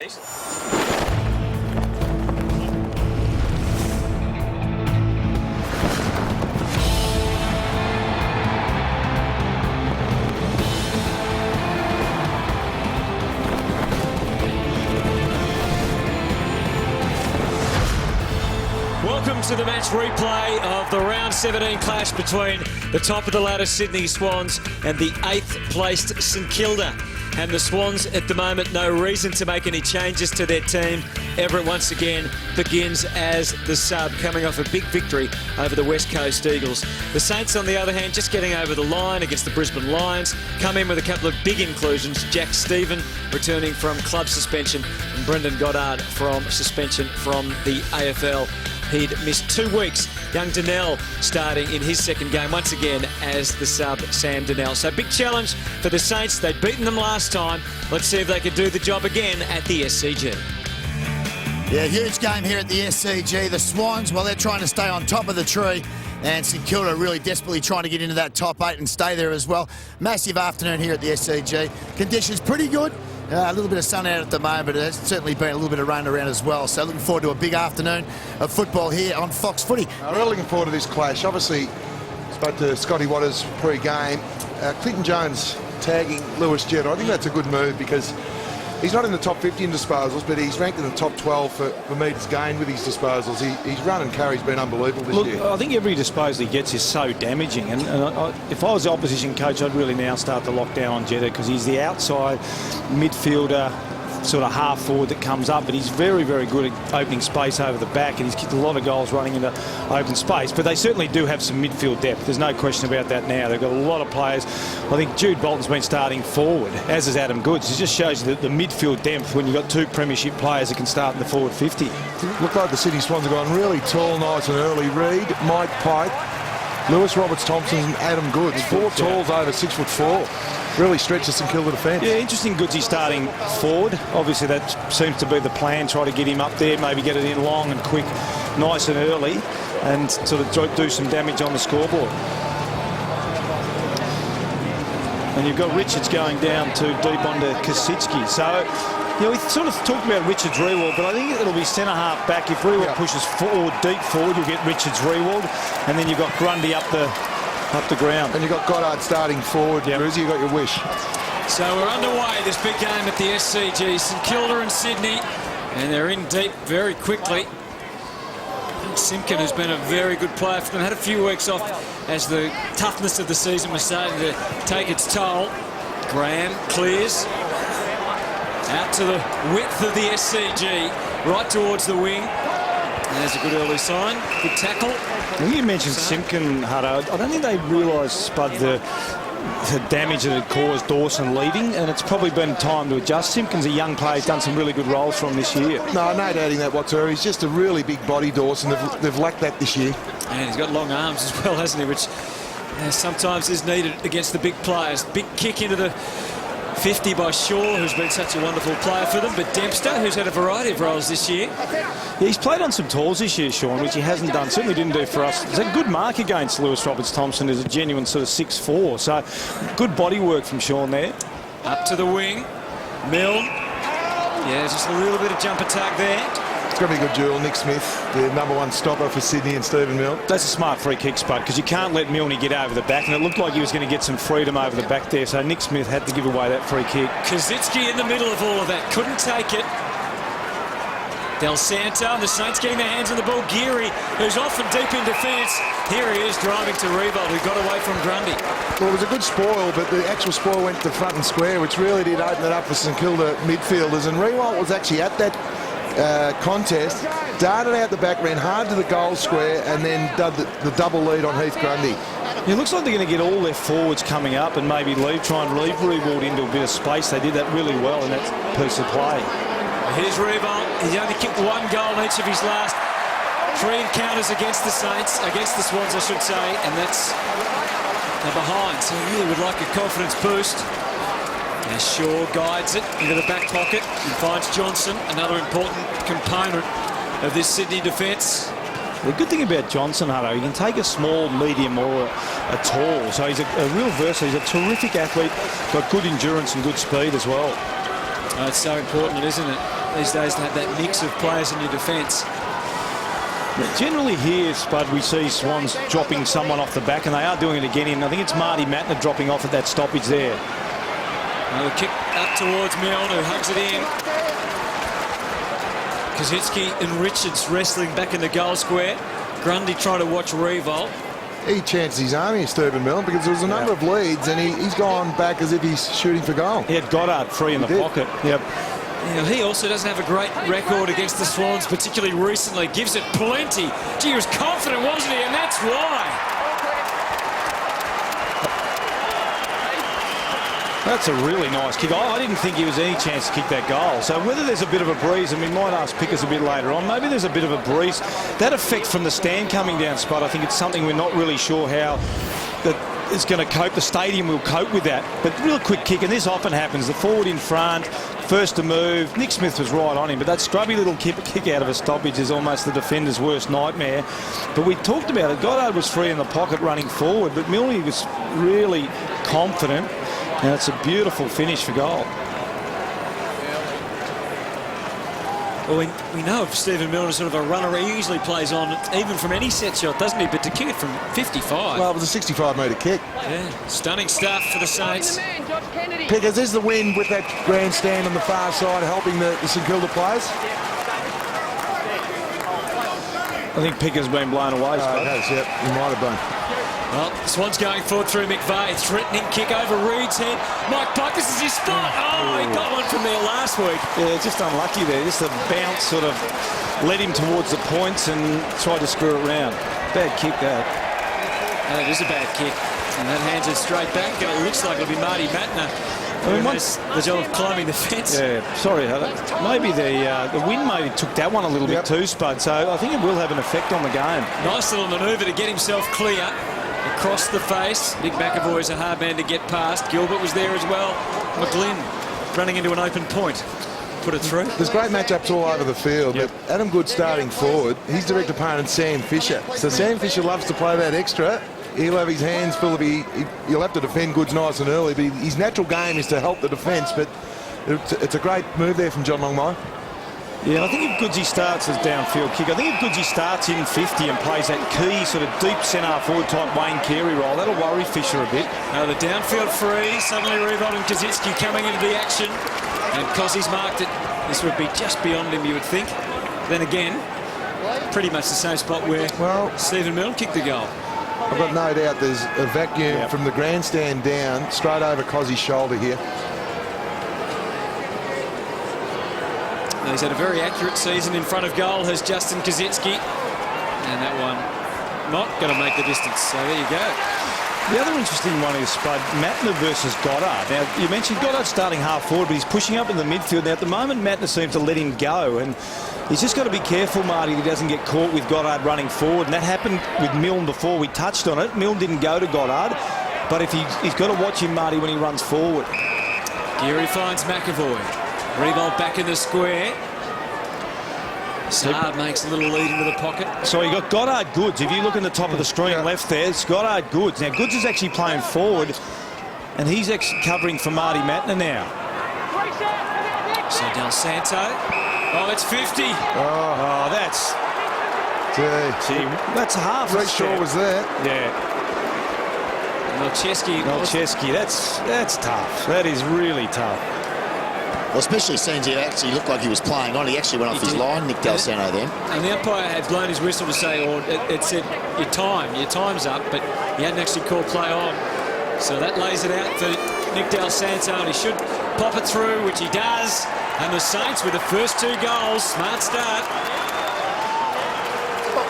Welcome to the match replay of the round 17 clash between the top of the ladder Sydney Swans and the 8th placed StKilda. And the Swans at the moment, no reason to make any changes to their team. Everett once again begins as the sub, coming off a big victory over the West Coast Eagles. The Saints, on the other hand, just getting over the line against the Brisbane Lions, come in with a couple of big inclusions. Jack Stephen returning from club suspension and Brendan Goddard from suspension from the AFL. He'd missed 2 weeks. Young Donnell starting in his second game once again as the sub, Sam Donnell. So big challenge for the Saints. They'd beaten them last time. Let's see if they can do the job again at the SCG. Yeah, huge game here at the SCG. The Swans, well, they're trying to stay on top of the tree, and StKilda really desperately trying to get into that top 8 and stay there as well. Massive afternoon here at the SCG. Conditions pretty good. A little bit of sun out at the moment, but there's certainly been a little bit of rain around as well. So looking forward to a big afternoon of football here on Fox Footy. Really looking forward to this clash. Obviously, spoke to Scotty Waters pre-game. Clinton Jones tagging Lewis Jetta. I think that's a good move because he's not in the top 50 in disposals, but he's ranked in the top 12 for metres gained with his disposals. His run and carry's been unbelievable this year. I think every disposal he gets is so damaging. And if I was the opposition coach, I'd really now start to lock down on Jetta because he's the outside midfielder, sort of half forward that comes up, but he's very, very good at opening space over the back, and he's kicked a lot of goals running into open space. But they certainly do have some midfield depth. There's no question about that now. They've got a lot of players. I think Jude Bolton's been starting forward, as is Adam Goods. It just shows you the midfield depth when you've got 2 premiership players that can start in the forward 50. Look like the Sydney Swans have gone really tall, nice and early. Reid, Mike Pike, Lewis Roberts-Thompson and Adam Goods. 4 talls over 6'4". Really stretches StKilda defence. Yeah, interesting. Goodsy starting forward. Obviously that seems to be the plan. Try to get him up there, maybe get it in long and quick, nice and early, and sort of do some damage on the scoreboard. And you've got Richards going down to deep onto Kosicki. So, you know, we sort of talked about Richards Rewald, but I think it'll be centre-half back. If Rewald pushes forward, deep forward, you'll get Richards Rewald, and then you've got Grundy up the ground. And you've got Goddard starting forward. Bruzy, you got your wish. So we're underway, this big game at the SCG. StKilda and Sydney, and they're in deep very quickly. Simpkin has been a very good player for them. Had a few weeks off as the toughness of the season was starting to take its toll. Graham clears out to the width of the SCG, right towards the wing. There's a good early sign. Good tackle. When you mentioned Simpkin, Hutto, I don't think they realised, Spud, the damage that it caused Dawson leaving, and it's probably been time to adjust. Simpkin's a young player. He's done some really good roles from this year. No doubting that whatsoever. He's just a really big body, Dawson. They've lacked that this year. And he's got long arms as well, hasn't he, which sometimes is needed against the big players. Big kick into the 50 by Shaw, who's been such a wonderful player for them, but Dempster, who's had a variety of roles this year. Yeah, he's played on some talls this year, Sean, which he hasn't done. Certainly didn't do for us. It's a good mark against Lewis Roberts-Thompson, who's a genuine sort of 6'4". So good body work from Sean there. Up to the wing. Milne. Yeah, just a little bit of jump attack there. It's going to be a good duel. Nick Smith, the #1 stopper for Sydney, and Stephen Milne. That's a smart free kick, Spud, because you can't let Milne get over the back, and it looked like he was going to get some freedom over the back there, so Nick Smith had to give away that free kick. Kosicki in the middle of all of that. Couldn't take it. Del Santo and the Saints getting their hands on the ball. Geary, who's off and deep in defence. Here he is driving to Rewald, who got away from Grundy. Well, it was a good spoil, but the actual spoil went to front and square, which really did open it up for StKilda midfielders, and Rewald was actually at that contest, darted out the back, ran hard to the goal square, and then did the double lead on Heath Grundy. It looks like they're going to get all their forwards coming up and maybe try and leave Rewald into a bit of space. They did that really well in that piece of play. Here's Rewald. He's only kicked 1 goal in each of his last 3 encounters against the Saints, against the Swans, I should say, and that's behind. So he really would like a confidence boost. As Shaw guides it into the back pocket and finds Johnson, another important component of this Sydney defence. The good thing about Johnson, Hutto, he can take a small, medium or a tall. So he's a real versatile. He's a terrific athlete, got good endurance and good speed as well. Oh, it's so important, isn't it? these days to have that mix of players in your defence. Generally here, Spud, we see Swans dropping someone off the back, and they are doing it again. And I think it's Marty Mattner dropping off at that stoppage there. Another kick up towards Milne, who hugs it in. Kazitsky and Richards wrestling back in the goal square. Grundy trying to watch Revolt. He chanced his army, Stephen Milne, because there was a number of leads, and he's gone back as if he's shooting for goal. He had Goddard free in the pocket. Yep. You know, he also doesn't have a great record against the Swans, particularly recently. Gives it plenty. Gee, he was confident, wasn't he? And that's why. That's a really nice kick. I didn't think he was any chance to kick that goal. So whether there's a bit of a breeze, and we might ask Pickers a bit later on, maybe there's a bit of a breeze. That effect from the stand coming down, Spud, I think it's something we're not really sure how that is going to cope. The stadium will cope with that. But real quick kick, and this often happens. The forward in front, first to move. Nick Smith was right on him, but that scrubby little kick out of a stoppage is almost the defender's worst nightmare. But we talked about it. Goddard was free in the pocket running forward, but Milne was really confident. And it's a beautiful finish for goal. Well, we know of Stephen Milne as sort of a runner. He usually plays on even from any set shot, doesn't he? But to kick it from 55. Well, it was a 65-metre kick. Yeah, stunning stuff for the Saints. Pickers, is the win with that grandstand on the far side helping the StKilda players? I think Picker's been blown away. It has, yep. He might have been. Well, Swans going forward through McVeigh. Threatening kick over Reed's head. Mike Buck, this is his spot. Oh, he got one from there last week. Yeah, just unlucky there. Just the bounce sort of led him towards the points and tried to screw it round. Bad kick, that. That is a bad kick. And that hands it straight back. And it looks like it'll be Marty Mattner. I mean, once the job of climbing the fence. Yeah, sorry. Maybe the wind maybe took that one a little bit too, Spud. So I think it will have an effect on the game. Nice little manoeuvre to get himself clear. Across the face. Nick McAvoy is a hard man to get past. Gilbert was there as well. McGlynn running into an open point. Put it through. There's great matchups all over the field. But Adam Good starting forward. His direct opponent, Sam Fisher. So Sam Fisher loves to play that extra. He'll have his hands full of... He'll have to defend Goods nice and early. But his natural game is to help the defence. But it's a great move there from John Longmire. Yeah, I think if Goodsy starts as downfield kick, I think if Goodsy starts in 50 and plays that key sort of deep centre forward type Wayne Carey role, that'll worry Fisher a bit. The downfield free, suddenly Revolt and Kazitsky coming into the action. And Cozzy's marked it. This would be just beyond him, you would think. Then again, pretty much the same spot where Stephen Milne kicked the goal. I've got no doubt there's a vacuum from the grandstand down, straight over Cozzy's shoulder here. He's had a very accurate season in front of goal, has Justin Kazitsky. And that one not going to make the distance. So there you go. The other interesting one is, Spud, Mattner versus Goddard. Now, you mentioned Goddard starting half forward, but he's pushing up in the midfield. Now, at the moment, Mattner seems to let him go. And he's just got to be careful, Marty, that he doesn't get caught with Goddard running forward. And that happened with Milne before. We touched on it. Milne didn't go to Goddard. But if he's got to watch him, Marty, when he runs forward. Geary finds McAvoy. Revolt back in the square. Saad makes a little lead into the pocket. So you got Goddard Goods. If you look in the top of the screen left there, it's Goddard Goods. Now, Goods is actually playing forward, and he's actually covering for Marty Mattner now. So Del Santo. Oh, it's 50. Oh, that's... See, that's half a step. Shaw was there. Yeah. Milcheski, that's tough. That is really tough. Well, especially since he actually looked like he was playing on. He actually went off his line, Nick Del Santo then. And the umpire had blown his whistle to say, or it said, your time's up, but he hadn't actually called play on. So that lays it out for Nick Del Santo, and he should pop it through, which he does. And the Saints with the first 2 goals. Smart start.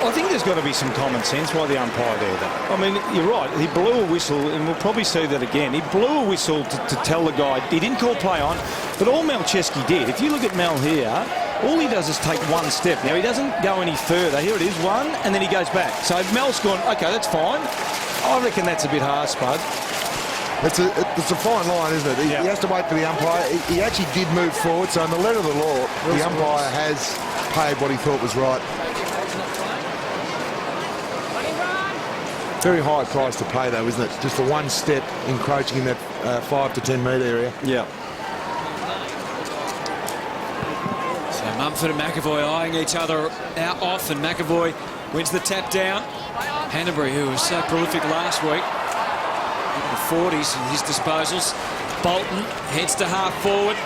I think there's got to be some common sense by the umpire there, though. I mean, you're right. He blew a whistle, and we'll probably see that again. He blew a whistle to tell the guy he didn't call play on, but all Milcheski did, if you look at Mel here, all he does is take 1 step. Now, he doesn't go any further. Here it is, 1, and then he goes back. So Mel's gone, OK, that's fine. I reckon that's a bit harsh, Spud. It's a fine line, isn't it? He has to wait for the umpire. He actually did move forward, so in the letter of the law, the umpire has paid what he thought was right. Very high price to pay, though, isn't it? Just for 1 step encroaching in that 5 to 10 metre area. Yeah. Mumford and McAvoy eyeing each other out off, and McAvoy wins the tap down. Hanbury, who was so prolific last week, in the 40s in his disposals. Bolton heads to half forward.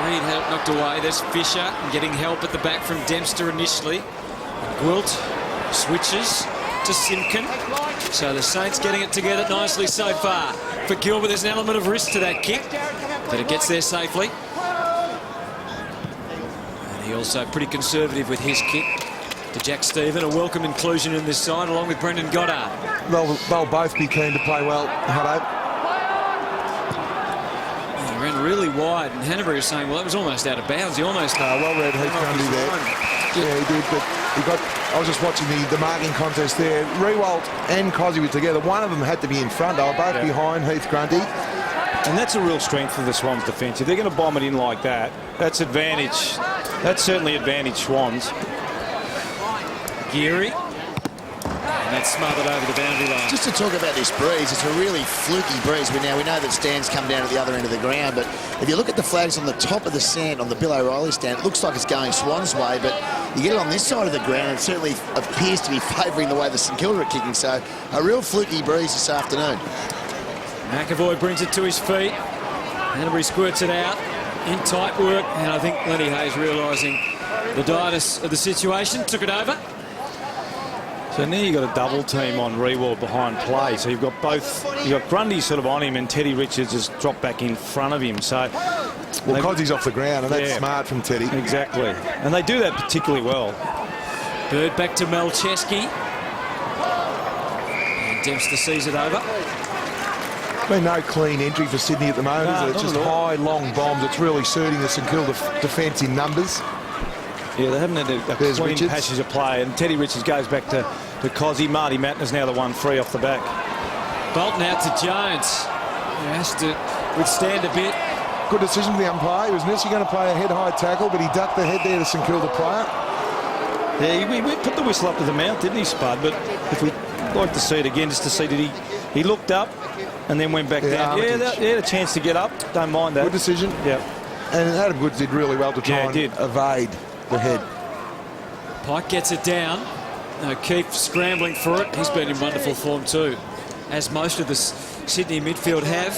Reed had it knocked away. There's Fisher getting help at the back from Dempster initially. Gwilt switches to Simpkin. So the Saints getting it together nicely so far. For Gilbert, there's an element of risk to that kick, but it gets there safely. And he also pretty conservative with his kick to Jack Stephen. A welcome inclusion in this side, along with Brendan Goddard. They'll both be keen to play well, Hutto. He ran really wide, and Hanbury was saying, well, that was almost out of bounds. He almost... well read Heath Grundy there. Yeah, he did, but I was just watching the marking contest there. Rewalt and Cozzy were together. One of them had to be in front. They were both behind Heath Grundy. And that's a real strength of the Swans defence. If they're going to bomb it in like that, that's advantage. That's certainly advantage Swans. Geary. And that's smothered over the boundary line. Just to talk about this breeze, it's a really fluky breeze. We know that stands come down at the other end of the ground, but if you look at the flags on the top of the sand on the Bill O'Reilly stand, it looks like it's going Swans' way, but you get it on this side of the ground, it certainly appears to be favouring the way the StKilda are kicking, so a real fluky breeze this afternoon. McAvoy brings it to his feet. Hanbury squirts it out in tight work, and I think Lenny Hayes, realising the diatus of the situation, took it over. So now you've got a double team on Rewald behind play. So you've got Grundy sort of on him, and Teddy Richards has dropped back in front of him. So Cozzy's off the ground, and that's smart from Teddy. Exactly. And they do that particularly well. Bird back to Melcheski. And Dempster sees it over. Been no clean entry for Sydney at the moment, No, is it? It's just high, long bombs. It's really suiting the StKilda defence in numbers. Yeah, they haven't had a clean Richards. passage of play, and Teddy Richards goes back to Cozzy. Marty Mattner's now the one free off the back. Bolton out to Jones. He has to withstand a bit. Good decision for the umpire. He was initially going to play a head-high tackle, but he ducked the head there to StKilda player. Yeah, we put the whistle up to the mouth, didn't he, Spud? But if we'd like to see it again, just to see that he looked up and then went back down. Yeah, he had a chance to get up. Don't mind that. Good decision. Yeah. And Adam Goods did really well to try and evade the head. Pike gets it down. O'Keefe scrambling for it. He's been in wonderful form too, as most of the Sydney midfield have.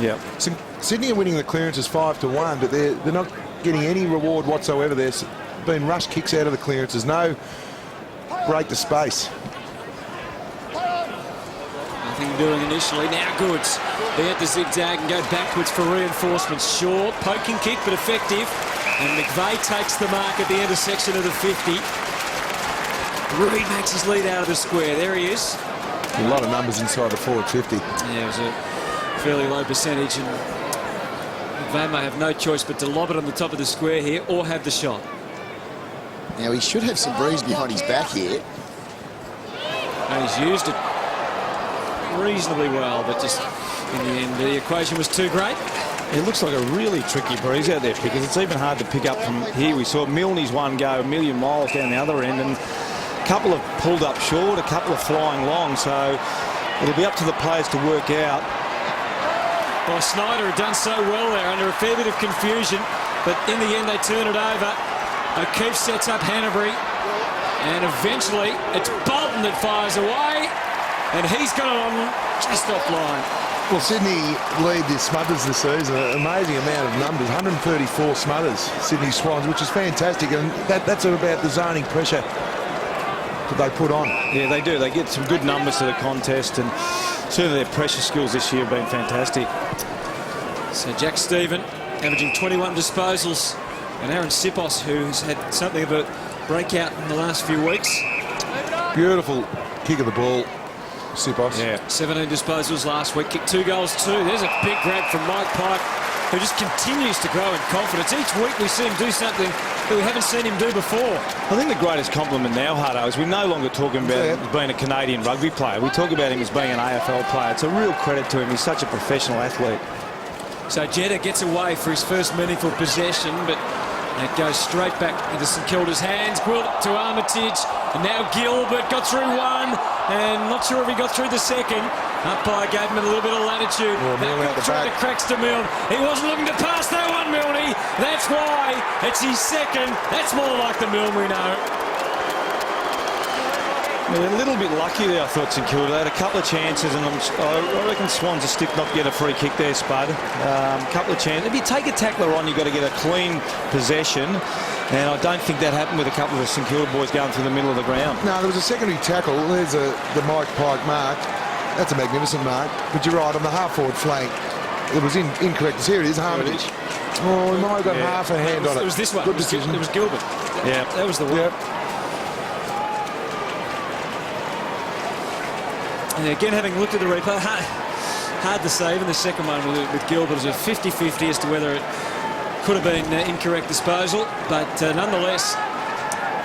Yeah. So Sydney are winning the clearances 5-1, but they're not getting any reward whatsoever. There's been rush kicks out of the clearances. No break to space. Nothing doing initially. Now Goods. They hit the zigzag and go backwards for reinforcements. Short, poking kick, but effective. And McVeigh takes the mark at the intersection of the 50. Reed makes his lead out of the square. There he is. A lot of numbers inside the forward 50. Yeah, it was a fairly low percentage, and McVeigh may have no choice but to lob it on the top of the square here or have the shot. Now he should have some breeze behind his back here. And he's used it reasonably well, but just in the end the equation was too great. It looks like a really tricky breeze out there because it's even hard to pick up from here. We saw Milne's one go a million miles down the other end, and a couple have pulled up short, a couple are flying long, so it'll be up to the players to work out. Well, Snyder had done so well there under a fair bit of confusion, but in the end they turn it over. O'Keefe sets up Hanbury, and eventually it's Bolton that fires away, and he's got it on just offline. Well, Sydney lead the smothers this season, an amazing amount of numbers, 134 smothers, Sydney Swans, which is fantastic, and that's about the zoning pressure that they put on. Yeah, they do. They get some good numbers to the contest, and certainly their pressure skills this year have been fantastic. So Jack Stephen averaging 21 disposals, and Aaron Sipos, who's had something of a breakout in the last few weeks. Beautiful kick of the ball. Sipos. Yeah, 17 disposals last week, kicked 2 goals too. There's a big grab from Mike Pike, who just continues to grow in confidence. Each week we see him do something that we haven't seen him do before. I think the greatest compliment now, Hutto, is we're no longer talking about him as being a Canadian rugby player. We talk about him as being an AFL player. It's a real credit to him. He's such a professional athlete. So Jetta gets away for his first meaningful possession, but it goes straight back into StKilda's hands. Gwilt to Armitage, and now Gilbert got through one, and not sure if he got through the second. Umpire gave him a little bit of latitude. Milne out the Tried to back. cracks to Milne. He wasn't looking to pass that one, Milne. That's why it's his second. That's more like the Milne we know. Yeah, a little bit lucky there, I thought, StKilda. They had a couple of chances, and I reckon Swans are stiff not to get a free kick there, Spud. Couple of chances. If you take a tackler on, you've got to get a clean possession, and I don't think that happened with a couple of the StKilda boys going through the middle of the ground. No, there was a secondary tackle. There's the Mike Pike mark. That's a magnificent mark. But you're right, on the half-forward flank, it was incorrect. Here it is, Armitage. Oh, we might have got half a hand on it. It was this one. Good decision. It was Gilbert. Yeah. That was the one. Yep. And again, having looked at the replay, hard to say. Even the second one with Gilbert was a 50-50 as to whether it could have been incorrect disposal. But nonetheless,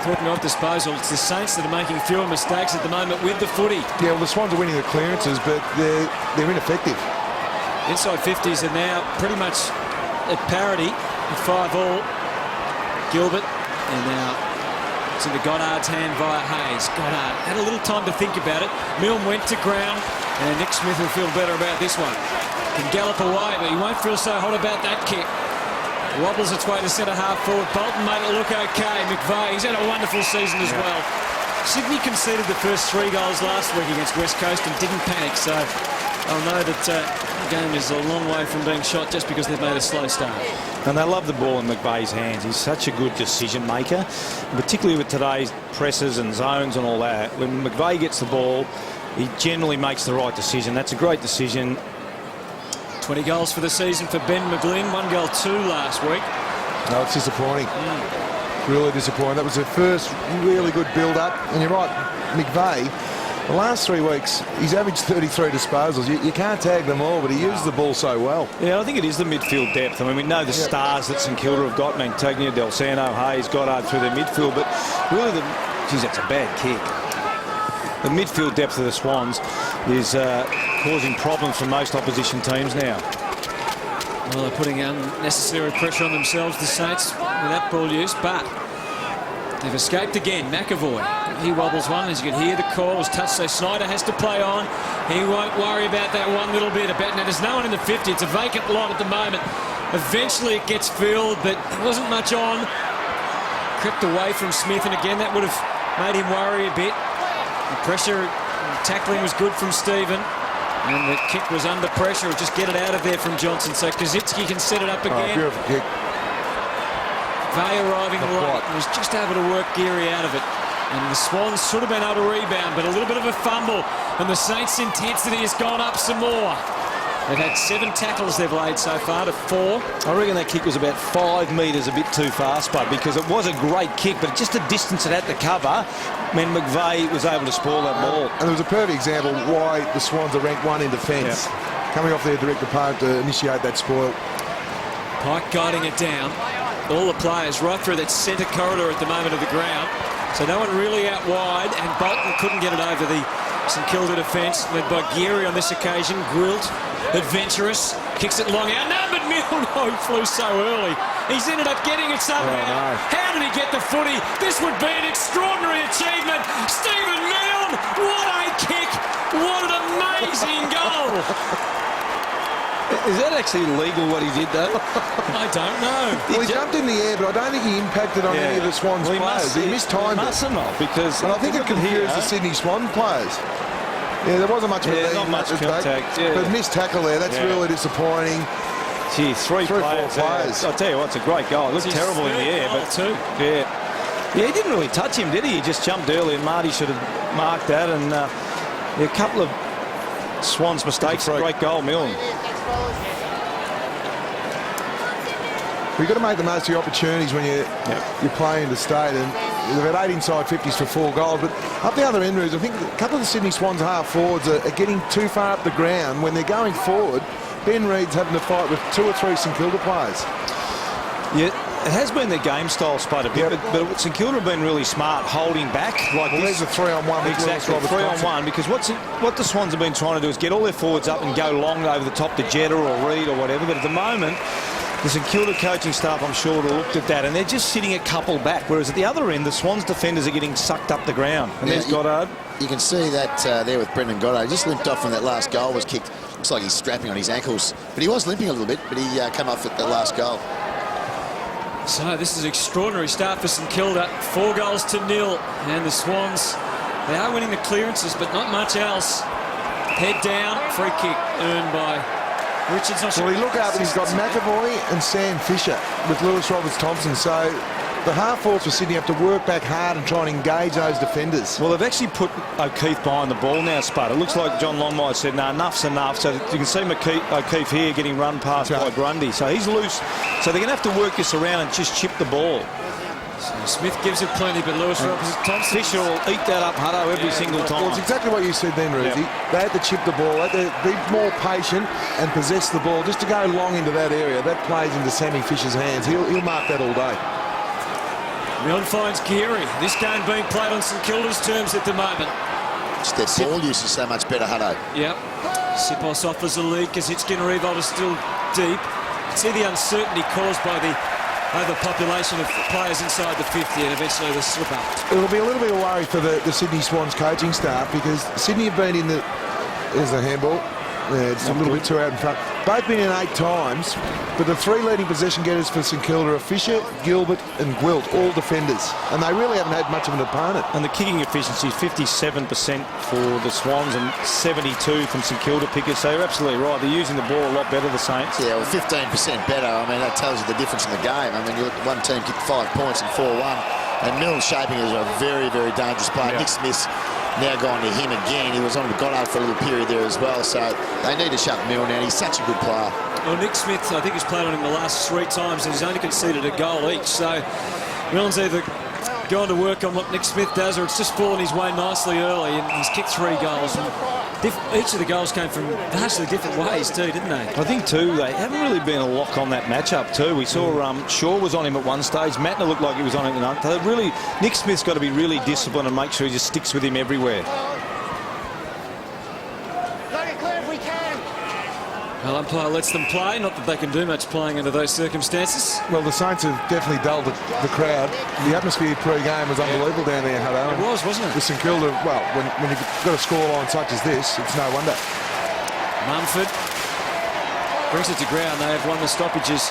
talking of disposal, it's the Saints that are making fewer mistakes at the moment with the footy. Yeah, well, the Swans are winning the clearances, but they're ineffective. Inside 50s are now pretty much at parity at 5-all. Gilbert, and now it's into Goddard's hand via Hayes. Goddard had a little time to think about it. Milne went to ground, and Nick Smith will feel better about this one. Can gallop away, but he won't feel so hot about that kick. Wobbles its way to centre half forward. Bolton made it look okay. McVeigh, he's had a wonderful season as well. Sydney conceded the first 3 goals last week against West Coast and didn't panic, so I'll know that the game is a long way from being shot just because they've made a slow start. And they love the ball in McVeigh's hands. He's such a good decision maker, particularly with today's presses and zones and all that. When McVeigh gets the ball, he generally makes the right decision. That's a great decision. 20 goals for the season for Ben McGlynn. 1 goal, 2 last week. No, it's disappointing. Really disappointing. That was their first really good build-up. And you're right, McVeigh, the last 3 weeks, he's averaged 33 disposals. You can't tag them all, but he uses the ball so well. Yeah, I think it is the midfield depth. I mean, we know the stars that StKilda have got, Mantegna, Del Sano, Hayes, Goddard through their midfield, but really, geez, that's a bad kick. The midfield depth of the Swans is causing problems for most opposition teams now. Well, they're putting unnecessary pressure on themselves, the Saints, with that ball use, but they've escaped again. McAvoy, he wobbles one, as you can hear the call was touched, so Snyder has to play on. He won't worry about that one little bit. Now, there's no one in the 50. It's a vacant lot at the moment. Eventually it gets filled, but there wasn't much on. Crept away from Smith, and again, that would have made him worry a bit. The pressure and tackling was good from Stephen. And the kick was under pressure. Just get it out of there from Johnson. So Kaczynski can set it up again. Oh, beautiful kick. Vay arriving late and was just able to work Geary out of it. And the Swans should have been able to rebound, but a little bit of a fumble. And the Saints' intensity has gone up some more. They've had 7 tackles they've laid so far to 4. I reckon that kick was about 5 metres a bit too far, Spud, because it was a great kick, but just the distance it had to cover meant McVeigh was able to spoil that ball. And there was a perfect example why the Swans are ranked 1 in defence. Yeah. Coming off their direct opponent to initiate that spoil. Pike guiding it down. All the players right through that centre corridor at the moment of the ground. So no one really out wide, and Bolton couldn't get it over the StKilda defence, led by Geary on this occasion. Grilled, adventurous, kicks it long out. No, but Milne, he flew so early. He's ended up getting it somehow. Oh, no. How did he get the footy? This would be an extraordinary achievement. Stephen Milne, what a kick. What an amazing goal. Is that actually legal what he did, though? I don't know. Well, he jumped in the air, but I don't think he impacted on any of the Swans players. He mistimed it. Mustn't have, because And I think it confused the Sydney Swan players. Yeah, there wasn't much of a lead not in much that contact. respect. But missed tackle there, that's really disappointing. Gee, three, 4 players. players. I'll tell you what, it's a great goal. It looked It's his terrible in the third air, goal but too. yeah, he didn't really touch him, did he? He just jumped early, and Marty should have marked that. And a couple of Swans mistakes. A great goal, Milne. We've got to make the most of your opportunities when you're playing to state, and they've had 8 inside 50s for 4 goals. But up the other end, Roos, I think a couple of the Sydney Swans half forwards are getting too far up the ground. When they're going forward, Ben Reid's having to fight with 2 or 3 StKilda players. Yeah, it has been their game style, Spud, a bit, but StKilda have been really smart holding back like this. There's a 3-on-1. Exactly, 3-on-1, because what the Swans have been trying to do is get all their forwards up and go long over the top to Jetta or Reid or whatever. But at the moment, The St Kilda coaching staff, I'm sure, would have looked at that, and they're just sitting a couple back, whereas at the other end, the Swans defenders are getting sucked up the ground. And there's Goddard. You can see that there with Brendan Goddard. He just limped off when that last goal was kicked. Looks like he's strapping on his ankles. But he was limping a little bit, but he came off at the last goal. So this is an extraordinary start for St Kilda. 4-0. And the Swans, they are winning the clearances, but not much else. Head down, free kick earned by Richards. Well, you look up and he's got McAvoy and Sam Fisher with Lewis Roberts-Thompson. So the half-forwards for Sydney have to work back hard and try and engage those defenders. Well, they've actually put O'Keefe behind the ball now, Spud. It looks like John Longmire said, no, enough's enough. So you can see O'Keefe here getting run past by Grundy. So he's loose. So they're going to have to work this around and just chip the ball. So Smith gives it plenty, but Lewis Roberts-Thompson. Fisher will eat that up, Hutto, every single time. Well, it's exactly what you said then, Rudy. They had to chip the ball, they had to be more patient and possess the ball. Just to go long into that area, that plays into Sammy Fisher's hands. He'll mark that all day. Milne finds Geary. This game being played on St Kilda's terms at the moment. Just their ball use is so much better, Hutto. Yep. Sipos offers a lead. Kazitsky and Revolt are still deep. See the uncertainty caused by the overpopulation of players inside the 50, and eventually the slip up. It'll be a little bit of worry for the Sydney Swans coaching staff, because Sydney have been in the... There's the handball. Yeah, it's a little bit too out in front. Both been in 8 times, but the 3 leading possession getters for St Kilda are Fisher, Gilbert and Gwilt, all defenders. And they really haven't had much of an opponent. And the kicking efficiency is 57% for the Swans and 72 from St Kilda pickers. So you're absolutely right. They're using the ball a lot better, the Saints. Yeah, well, 15% better. I mean, that tells you the difference in the game. I mean, you look at one team kicked 5 points and 4-1. And Milne's shaping as a very, very dangerous player. Yeah. Nick Smith's now gone to him again. He was on to Goddard for a little period there as well. So they need to shut Milne down. He's such a good player. Well, Nick Smith, I think, has played on him the last 3 times, and he's only conceded a goal each. So Milne's either gone to work on what Nick Smith does, or it's just fallen his way nicely early, and he's kicked 3 goals. And each of the goals came from vastly different ways too, didn't they? I think too, they haven't really been a lock on that matchup too. We saw Shaw was on him at one stage. Matner looked like he was on him at another. Really, Nick Smith's got to be really disciplined and make sure he just sticks with him everywhere. Well, umpire lets them play. Not that they can do much playing under those circumstances. Well, the Saints have definitely dulled the crowd. The atmosphere pre-game was unbelievable down there, Hutto. It was, wasn't it? With St Kilda, well, when you've got a scoreline such as this, it's no wonder. Mumford brings it to ground. They have won the stoppages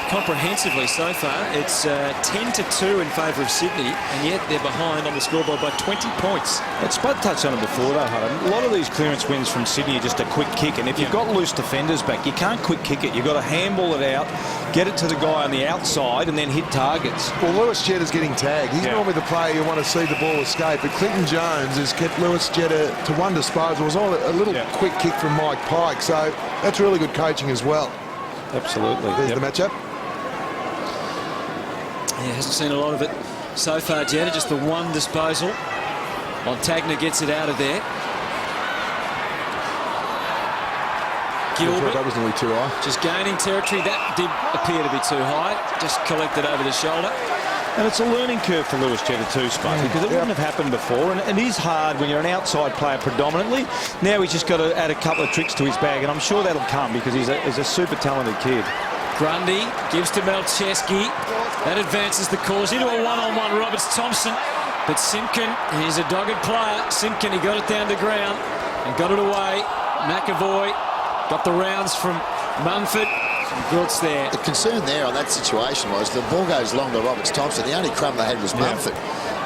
comprehensively so far. It's 10-2 in favour of Sydney, and yet they're behind on the scoreboard by 20 points. Spud touched on it before, though, Hutton. A lot of these clearance wins from Sydney are just a quick kick, and if you've got loose defenders back, you can't quick kick it. You've got to handball it out, get it to the guy on the outside, and then hit targets. Well, Lewis Jetta's getting tagged. He's normally the player you want to see the ball escape, but Clinton Jones has kept Lewis Jetta to one disposal. It was all a little quick kick from Mike Pike, so that's really good coaching as well. Absolutely. There's the matchup. Yeah, hasn't seen a lot of it so far, Jetta. Just the one disposal. Montagna gets it out of there. Gilbert. That was nearly too high. Just gaining territory. That did appear to be too high. Just collected over the shoulder. And it's a learning curve for Lewis Jetta too, Spud, because it wouldn't have happened before. And it is hard when you're an outside player predominantly. Now he's just got to add a couple of tricks to his bag, and I'm sure that'll come because he's a super talented kid. Grundy gives to Malcheski. That advances the cause into a one-on-one Roberts-Thompson. But Simpkin, he's a dogged player. Simpkin, he got it down to ground and got it away. McAvoy got the rounds from Mumford. Gwilt's there. The concern there on that situation was the ball goes long to Roberts-Thompson. The only crumb they had was Mumford.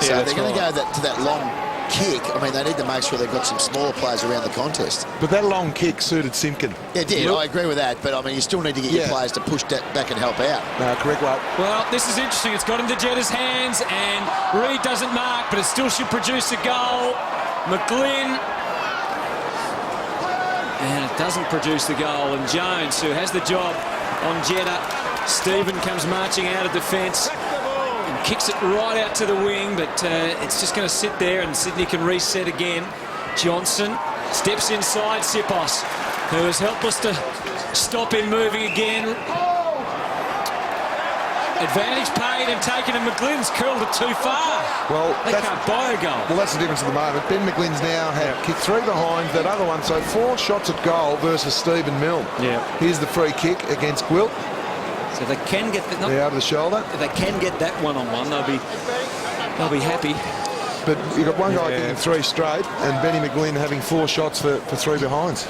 So they're going to go to that long kick. I mean, they need to make sure they've got some smaller players around the contest. But that long kick suited Simpkin. Yeah, it did. I agree with that. But, I mean, you still need to get your players to push that back and help out. No, correct, Wade. Well, this is interesting. It's got into Jetta's hands, and Reid doesn't mark, but it still should produce a goal. McGlynn. And it doesn't produce the goal. And Jones, who has the job on Jetta. Stephen comes marching out of defence. Kicks it right out to the wing, but it's just going to sit there, and Sydney can reset again. Johnson steps inside Sipos, who is helpless to stop him moving again. Advantage paid and taken, and McGlynn's curled it too far. Well, They can't buy a goal. Well, that's the difference at the moment. Ben McGlynn's now had kicked 3 behind that other one, so 4 shots at goal versus Stephen Milne. Yeah. Here's the free kick against Gwilt. So they can get that. Over the shoulder. If they can get that one-on-one, they'll be happy. But you've got one guy kicking 3 straight, and Benny McGlynn having 4 shots for 3 behinds.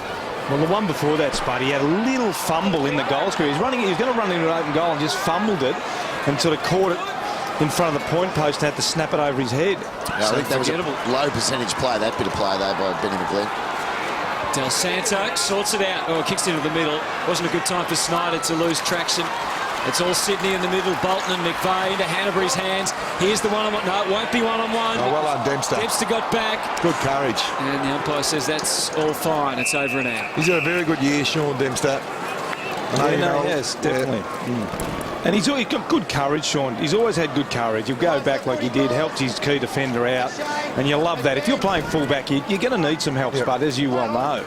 Well, the one before that, Spud, he had a little fumble in the goal square. He was going to run into an open goal and just fumbled it and sort of caught it in front of the point post and had to snap it over his head. Yeah, I think that was a low percentage play, that bit of play there by Benny McGlynn. Del Santo sorts it out. Oh, kicks into the middle. Wasn't a good time for Snyder to lose traction. It's all Sydney in the middle. Bolton and McVeigh into Hanbury's hands. Here's the one-on-one. No, it won't be one-on-one. Oh, well done, Dempster. Dempster got back. Good courage. And the umpire says that's all fine. It's over and out. He's had a very good year, Sean Dempster. Yes, definitely. Yeah. And he's got good courage, Sean. He's always had good courage. He'll go back like he did, helped his key defender out, and you love that. If you're playing fullback, you're going to need some help, Spud, as you well know.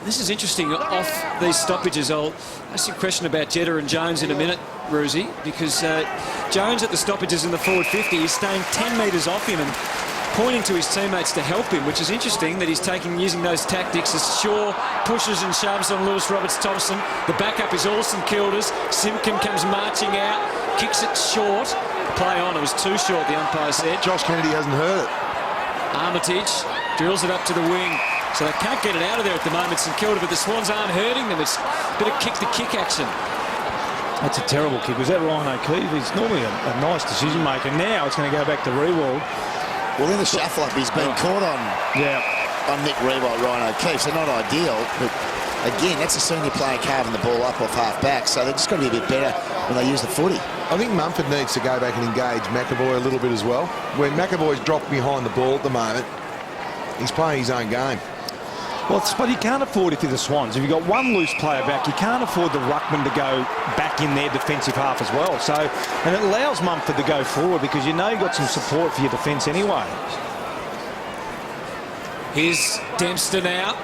This is interesting. Off these stoppages, I'll ask you a question about Jetta and Jones in a minute, Ruzi, because Jones at the stoppages in the forward 50 is staying 10 metres off him and pointing to his teammates to help him, which is interesting that he's using those tactics as Shaw pushes and shoves on Lewis Roberts-Thompson. The backup is all St.Kilda's. Simpkin comes marching out, kicks it short. Play on, it was too short, the umpire said. Josh Kennedy hasn't heard it. Armitage drills it up to the wing. So they can't get it out of there at the moment, St Kilda, but the Swans aren't hurting them. It's a bit of kick-to-kick action. That's a terrible kick. Was that Ryan O'Keefe? He's normally a nice decision maker. Now it's going to go back to Rewald. Well, in the shuffle-up, he's been caught on Nick Rewald, Ryan O'Keefe, so not ideal. But again, that's a senior player carving the ball up off half-back, so they've just got to be a bit better when they use the footy. I think Mumford needs to go back and engage McAvoy a little bit as well. When McAvoy's dropped behind the ball at the moment, he's playing his own game. Well, but you can't afford, if you're the Swans, if you've got one loose player back, you can't afford the ruckman to go back in their defensive half as well. So, and it allows Mumford to go forward because you know you've got some support for your defence anyway. Here's Dempster now.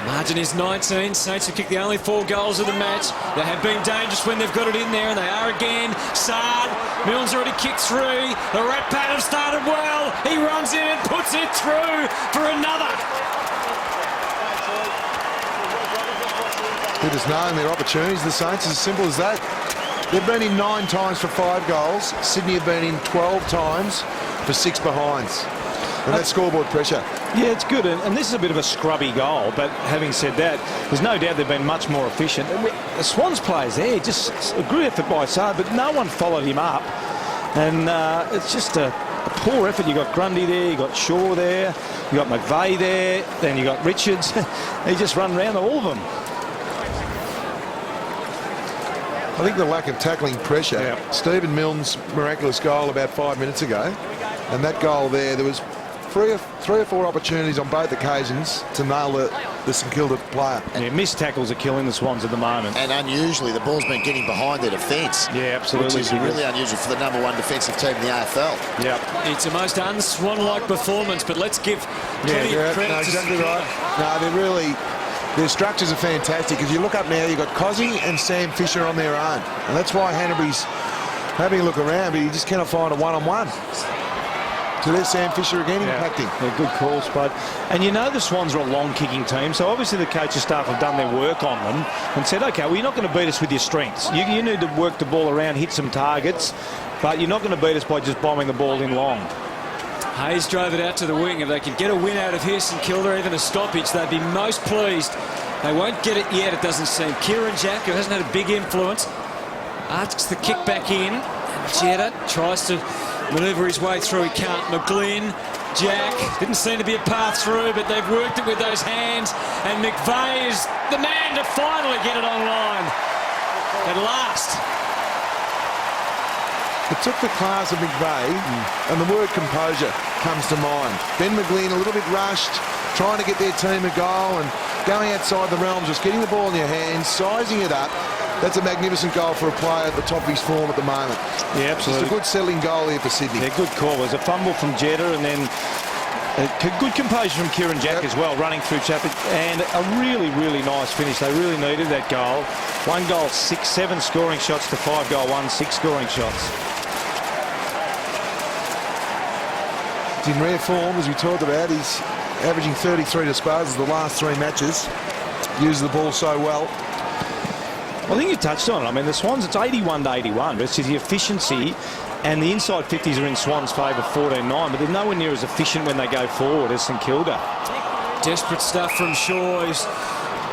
Margin is 19. Saints have kicked the only 4 goals of the match. They have been dangerous when they've got it in there, and they are again. Sard, Milne's already kicked 3. The Rat Pat have started well. He runs in and puts it through for another. They're just knowing their opportunities, the Saints, as simple as that. They've been in 9 times for 5 goals. Sydney have been in 12 times for 6 behinds. And that's scoreboard pressure. Yeah, it's good. And this is a bit of a scrubby goal. But having said that, there's no doubt they've been much more efficient. The Swans players there, just a good effort by Sard, but no one followed him up. And it's just a poor effort. You got Grundy there, you got Shaw there, you got McVeigh there, then you got Richards. He just run around all of them. I think the lack of tackling pressure. Yeah. Stephen Milne's miraculous goal about 5 minutes ago, and that goal there was 3 or 4 opportunities on both occasions to nail the St Kilda player. Yeah, missed tackles are killing the Swans at the moment. And unusually, the ball's been getting behind their defence. Yeah, absolutely. Which is really unusual for the #1 defensive team in the AFL. Yeah. It's a most un-Swan-like performance, but let's give plenty of credit to exactly St right. No, they're really... Their structures are fantastic. As you look up now, you've got Cozzy and Sam Fisher on their own. And that's why Hanbury's having a look around, but you just cannot find a one-on-one. So there's Sam Fisher again impacting. Yeah, good call, Spud. And you know the Swans are a long-kicking team, so obviously the coaching staff have done their work on them and said, OK, well, you're not going to beat us with your strengths. You need to work the ball around, hit some targets, but you're not going to beat us by just bombing the ball in long. Hayes drove it out to the wing. If they could get a win out of here, St Kilda, even a stoppage, they'd be most pleased. They won't get it yet, it doesn't seem. Kieran Jack, who hasn't had a big influence, asks the kick back in. Jetta tries to manoeuvre his way through. He can't. McGlynn, Jack, didn't seem to be a path through, but they've worked it with those hands. And McVeigh is the man to finally get it online. At last. It took the class of McVeigh, and the word composure comes to mind. Ben McGlynn a little bit rushed, trying to get their team a goal and going outside the realms, just getting the ball in your hands, sizing it up. That's a magnificent goal for a player at the top of his form at the moment. Yeah, absolutely. It's a good settling goal here for Sydney. Yeah, good call. There's a fumble from Jetta, and then Good composure from Kieran Jack as well, running through traffic, and a really, really nice finish. They really needed that goal. 1 goal, 7 scoring shots to 5 goal, 6 scoring shots. He's in rare form, as we talked about. He's averaging 33 disposals the last 3 matches. Uses the ball so well. I think you touched on it. I mean, the Swans, it's 81 to 81, but it's the efficiency, and the inside 50s are in Swans' favour, 14-9, but they're nowhere near as efficient when they go forward as StKilda. Desperate stuff from Shaw. He's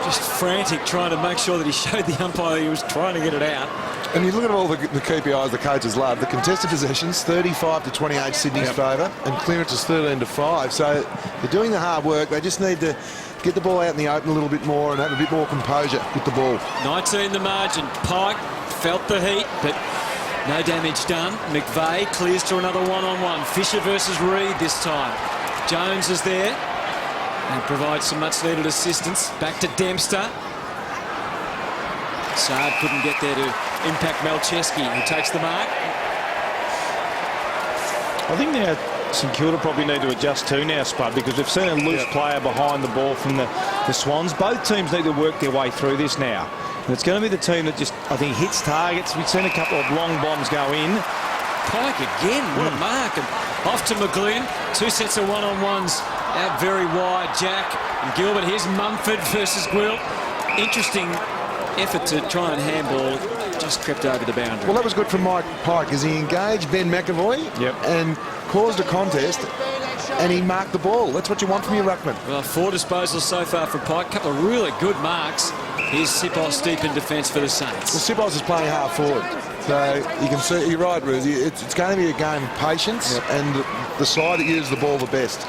just frantic, trying to make sure that he showed the umpire he was trying to get it out. And you look at all the KPIs the coaches love. The contested possessions, 35 to 28 Sydney's favour, and clearances 13 to 5. So they're doing the hard work. They just need to get the ball out in the open a little bit more and have a bit more composure with the ball. 19 the margin. Pike felt the heat, but no damage done. McVeigh clears to another one-on-one. Fisher versus Reed this time. Jones is there and provides some much-needed assistance. Back to Dempster. Saad couldn't get there to impact Malcheski, who takes the mark. I think now StKilda probably need to adjust too now, Spud, because we've seen a loose player behind the ball from the Swans. Both teams need to work their way through this now. And it's going to be the team that just, I think, hits targets. We've seen a couple of long bombs go in. Pike again, what a mark. And off to McGlynn. 2 sets of one-on-ones out very wide. Jack and Gilbert. Here's Mumford versus Gwilt. Interesting effort to try and handball. Just crept over the boundary. Well, that was good from Mike Pike, as he engaged Ben McAvoy and caused a contest, and he marked the ball. That's what you want from your ruckman. Well, 4 disposals so far from Pike. A couple of really good marks. Here's Sipos deep in defence for the Saints. Well, Sipos is playing half forward. So you can see, you're right, Rudy. It's going to be a game of patience and the side that uses the ball the best.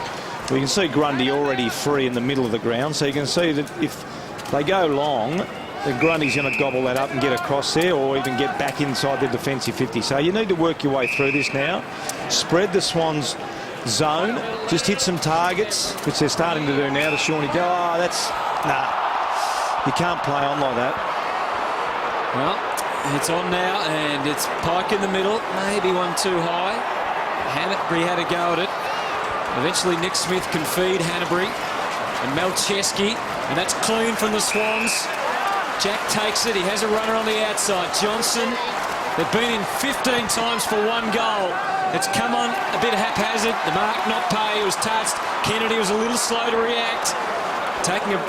Well, you can see Grundy already free in the middle of the ground, so you can see that if they go long, then Grundy's going to gobble that up and get across there, or even get back inside the defensive 50. So you need to work your way through this now. Spread the Swans zone. Just hit some targets, which they're starting to do now. The Shawnee go, that's... Nah. You can't play on like that. Well, it's on now, and it's Pike in the middle. Maybe one too high. Hanbury had a go at it. Eventually Nick Smith can feed Hanbury. And Malcheski, and that's clean from the Swans. Jack takes it. He has a runner on the outside. Johnson, they've been in 15 times for 1 goal. It's come on a bit haphazard. The mark not pay. It was touched. Kennedy was a little slow to react. Taking a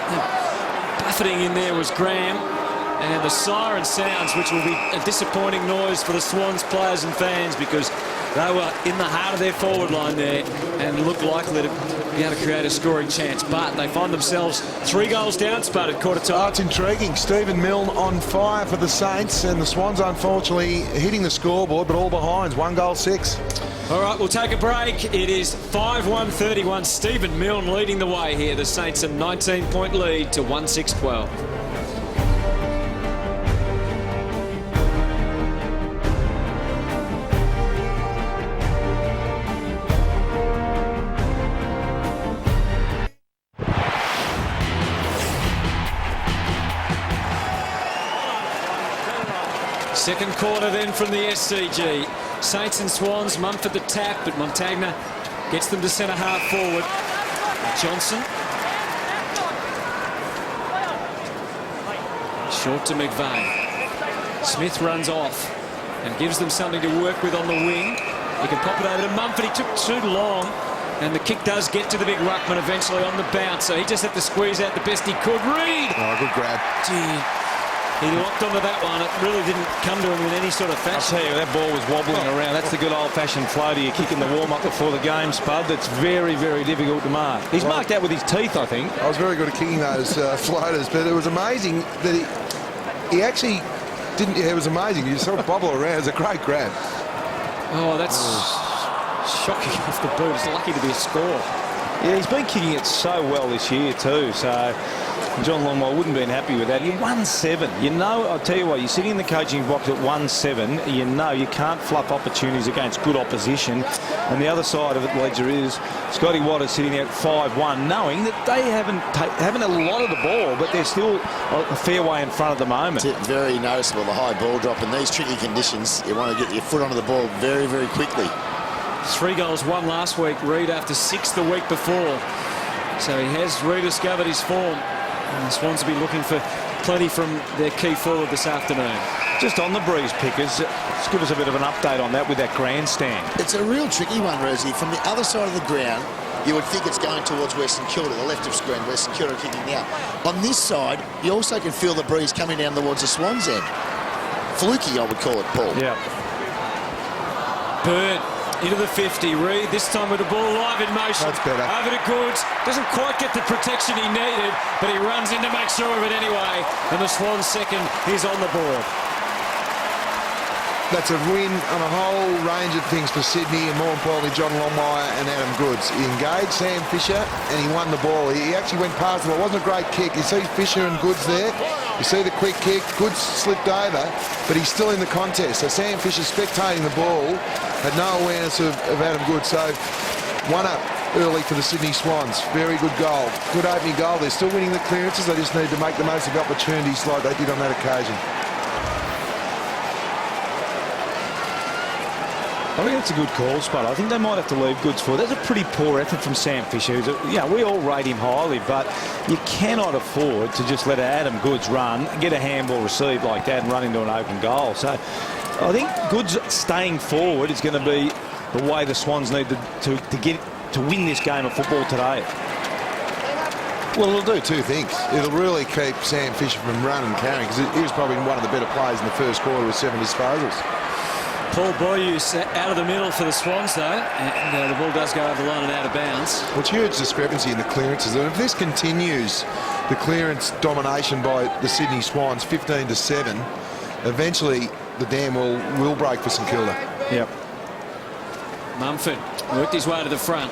buffeting in there was Graham. And the siren sounds, which will be a disappointing noise for the Swans players and fans, because they were in the heart of their forward line there and looked likely to be able to create a scoring chance. But they find themselves 3 goals down, Spud, at quarter time. Oh, it's intriguing. Stephen Milne on fire for the Saints, and the Swans unfortunately hitting the scoreboard, but all behinds. 1 goal, 6. All right, we'll take a break. It is 5-1-31. Stephen Milne leading the way here. The Saints a 19-point lead to 1-6-12. Second quarter then from the SCG. Saints and Swans, Mumford the tap, but Montagna gets them to centre half forward. Johnson. Short to McVeigh. Smith runs off and gives them something to work with on the wing. He can pop it over to Mumford. He took too long, and the kick does get to the big ruckman eventually on the bounce, so he just had to squeeze out the best he could. Reed! Oh, good grab. Gee. He locked onto that one. It really didn't come to him in any sort of fashion. I'll tell you, that ball was wobbling around. That's the good old-fashioned floater you kick in the warm-up before the game, Spud. That's very, very difficult to mark. He's marked out with his teeth, I think. I was very good at kicking those floaters, but it was amazing that he actually didn't. Yeah, it was amazing. You sort of bobble around. It was a great grab. Oh, that's shocking off the boot. It's lucky to be a score. Yeah, he's been kicking it so well this year too, so John Longwell wouldn't have been happy with that. You're 1-7. You know, I'll tell you what, you're sitting in the coaching box at 1-7. You know you can't fluff opportunities against good opposition. And the other side of it, Ledger, is Scotty Waters sitting there at 5-1, knowing that they haven't a lot of the ball, but they're still a fair way in front at the moment. It's very noticeable, the high ball drop. In these tricky conditions, you want to get your foot onto the ball very, very quickly. 3 goals, 1 last week. Reid after 6 the week before. So he has rediscovered his form. And the Swans will be looking for plenty from their key forward this afternoon. Just on the breeze pickers, just give us a bit of an update on that with that grandstand. It's a real tricky one, Rosie. From the other side of the ground, you would think it's going towards where StKilda, the left of screen, where StKilda are kicking now. On this side, you also can feel the breeze coming down towards the Swans end. Fluky, I would call it, Paul. Yeah. Bird into the 50. Reid this time with the ball live in motion. That's better. Over to Goods. Doesn't quite get the protection he needed, but he runs in to make sure of it anyway. And the Swans second is on the board. That's a win on a whole range of things for Sydney, and more importantly, John Longmire and Adam Goods. He engaged Sam Fisher and he won the ball. He actually went past him. It wasn't a great kick. You see Fisher and Goods there. You see the quick kick. Goods slipped over, but he's still in the contest. So Sam Fisher spectating the ball, had no awareness of Adam Goods. So 1 up early for the Sydney Swans. Very good goal. Good opening goal. They're still winning the clearances. They just need to make the most of the opportunities like they did on that occasion. I think that's a good call, Spud. I think they might have to leave Goods for it. That's a pretty poor effort from Sam Fisher. We all rate him highly, but you cannot afford to just let Adam Goods run, get a handball received like that and run into an open goal. So I think Goods staying forward is going to be the way the Swans need to win this game of football today. Well, it'll do 2 things. It'll really keep Sam Fisher from running and carrying, because he was probably one of the better players in the first quarter with 7 disposals. Paul Boyus out of the middle for the Swans, though. And the ball does go over the line and out of bounds. Well, it's huge discrepancy in the clearances. And if this continues, the clearance domination by the Sydney Swans, 15-7, eventually the dam will break for StKilda. Yep. Mumford worked his way to the front.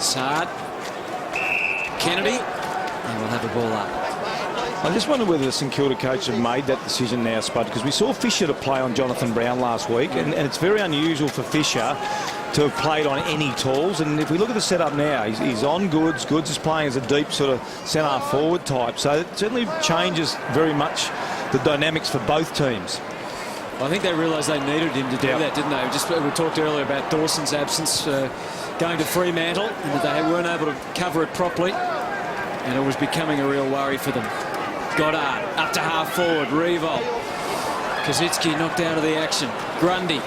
Sard. Kennedy. And we'll have the ball up. I just wonder whether the StKilda coach have made that decision now, Spud, because we saw Fisher to play on Jonathan Brown last week, and it's very unusual for Fisher to have played on any tools. And if we look at the setup now, he's on Goods. Goods is playing as a deep sort of centre-forward type, so it certainly changes very much the dynamics for both teams. I think they realised they needed him to do that, didn't they? We talked earlier about Dawson's absence going to Fremantle, and that they weren't able to cover it properly, and it was becoming a real worry for them. Goddard up to half forward. Revolt. Kazitsky knocked out of the action. Grundy.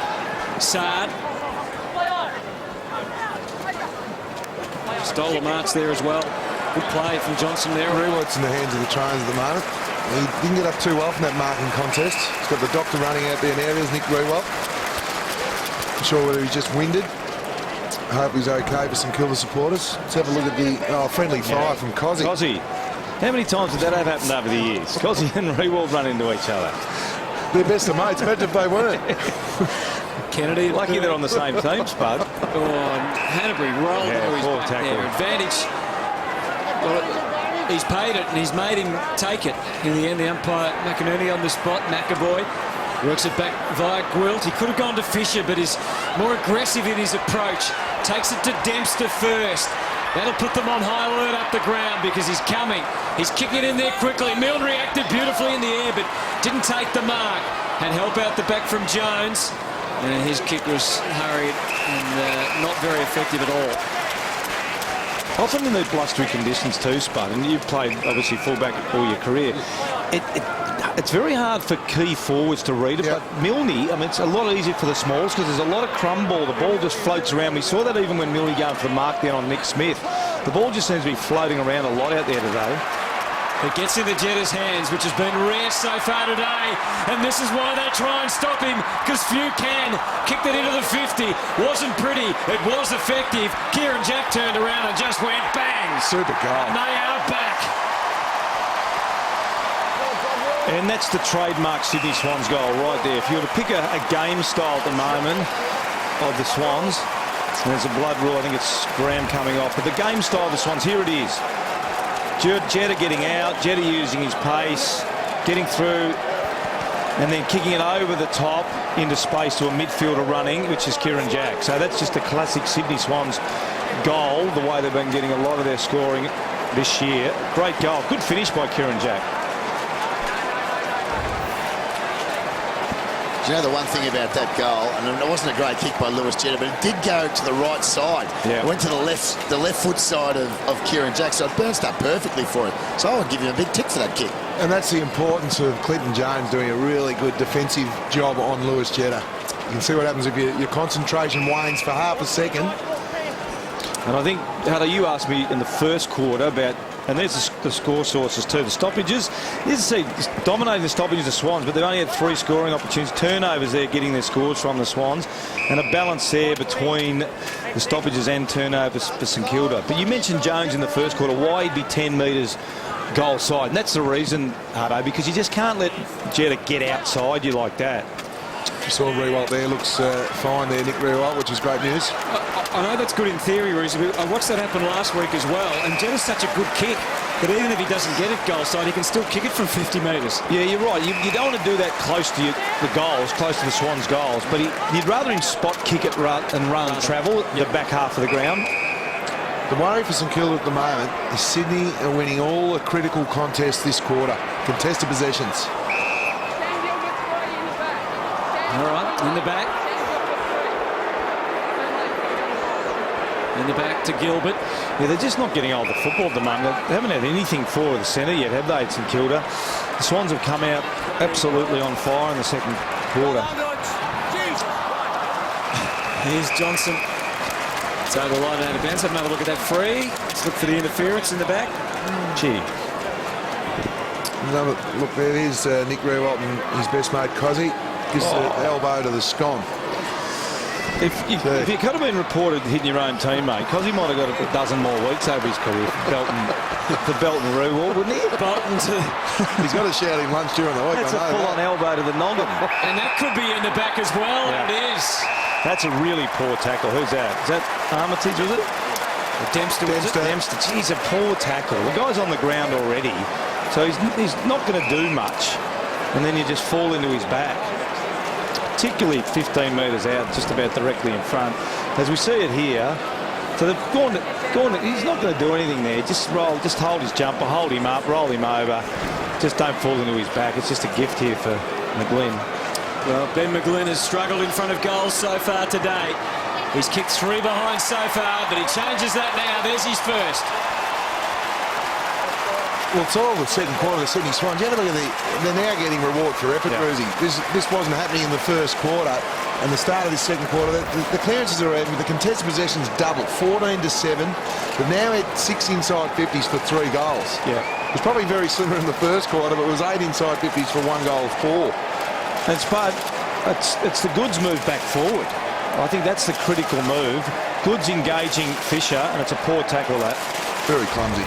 Sard. Stole the marks there as well. Good play from Johnson there. Revolt's in the hands of the trainers at the moment. He didn't get up too well from that marking contest. He's got the doctor running out there now. There's Nick Rewalt. Not sure whether he's just winded. I hope he's okay for StKilda supporters. Let's have a look at the friendly fire from Cozzy. Cozzy. How many times did that have happened over the years? Cozzy and Rewald run into each other. They're best of mates. Imagine if they weren't. Kennedy. Lucky they're on the same team, Spud. Hanbury rolled into his back there. Advantage. Well, he's paid it and he's made him take it. In the end, the umpire, McInerney on the spot. McAvoy works it back via Gwilt. He could have gone to Fisher, but is more aggressive in his approach. Takes it to Dempster first. That'll put them on high alert up the ground because he's coming. He's kicking it in there quickly. Milne reacted beautifully in the air, but didn't take the mark. Had help out the back from Jones. And his kick was hurried and not very effective at all. Often in the blustery conditions too, Spud, and you've played obviously fullback all your career, it's very hard for key forwards to read it, but Milne, I mean, it's a lot easier for the smalls because there's a lot of crumb ball. The ball just floats around. We saw that even when Milne going for the mark down on Nick Smith. The ball just seems to be floating around a lot out there today. It gets in the Jetta's hands, which has been rare so far today. And this is why they try and stop him, because few can. Kicked it into the 50. Wasn't pretty. It was effective. Kieran Jack turned around and just went bang. Super goal. And they are back. And that's the trademark Sydney Swans goal right there. If you were to pick a game style at the moment of the Swans, and there's a blood rule, I think it's Graham coming off, but the game style of the Swans, here it is. Jetta getting out, Jetta using his pace, getting through, and then kicking it over the top into space to a midfielder running, which is Kieran Jack. So that's just a classic Sydney Swans goal, the way they've been getting a lot of their scoring this year. Great goal. Good finish by Kieran Jack. Do you know the one thing about that goal, and it wasn't a great kick by Lewis Jetta, but it did go to the right side. Yeah. It went to the left foot side of Kieran Jack, so it bounced up perfectly for him. So I would give him a big tick for that kick. And that's the importance of Clinton Jones doing a really good defensive job on Lewis Jetta. You can see what happens if your concentration wanes for half a second. And I think, Hutto, you asked me in the first quarter about, and there's the score sources too, the stoppages. You see, dominating the stoppages, the Swans, but they've only had 3 scoring opportunities. Turnovers there getting their scores from the Swans, and a balance there between the stoppages and turnovers for St Kilda. But you mentioned Jones in the first quarter, why he'd be 10 metres goal side, and that's the reason, Hutto, because you just can't let Jetta get outside you like that. You saw Riewoldt there, looks fine there, Nick Riewoldt, which is great news. I know that's good in theory, Reece, but I watched that happen last week as well, and Jetta's such a good kick that even if he doesn't get it goal side, he can still kick it from 50 metres. Yeah, you're right. You don't want to do that close to the goals, close to the Swans' goals, but you'd rather him spot kick it and run and travel the back half of the ground. The worry for St Kilda at the moment is Sydney are winning all the critical contests this quarter. Contested possessions. All right, in the back. In the back to Gilbert. Yeah, they're just not getting hold of the football at the moment. They haven't had anything for the centre yet, have they, at St Kilda? The Swans have come out absolutely on fire in the second quarter. Here's Johnson. It's over the line out of bounds. Have another look at that free. Let's look for the interference in the back. Gee. Another look there is Nick Riewoldt and his best mate Cozzy. Gives the elbow to the scone. If you could have been reported hitting your own teammate, Cozzy might have got a dozen more weeks over his career for Belton Riewoldt, wouldn't he? Bolton to... He's got a shouting lunch during the week. That's a full-on elbow to the noggin. And that could be in the back as well. Yeah. It is. That's a really poor tackle. Who's that? Is that Armitage, was it? Dempster. Dempster. Geez, a poor tackle. The guy's on the ground already, so he's not going to do much. And then you just fall into his back. Particularly 15 metres out, just about directly in front. As we see it here, so they've gone to, he's not going to do anything there. Just hold his jumper, hold him up, roll him over. Just don't fall into his back. It's just a gift here for McGlynn. Well, Ben McGlynn has struggled in front of goals so far today. He's kicked 3 behind so far, but he changes that now. There's his first. Well, it's all the second quarter of the Sydney Swans. You have a look at they're now getting reward for effort, Bruzy. This wasn't happening in the first quarter, and the start of this second quarter, the clearances are even, the contested possessions doubled, 14-7. They've now had 6 inside 50s for 3 goals. Yeah. It was probably very similar in the first quarter, but it was 8 inside 50s for 1 goal, 4. It's the Goods move back forward. I think that's the critical move. Goods engaging Fisher, and it's a poor tackle that. Very clumsy.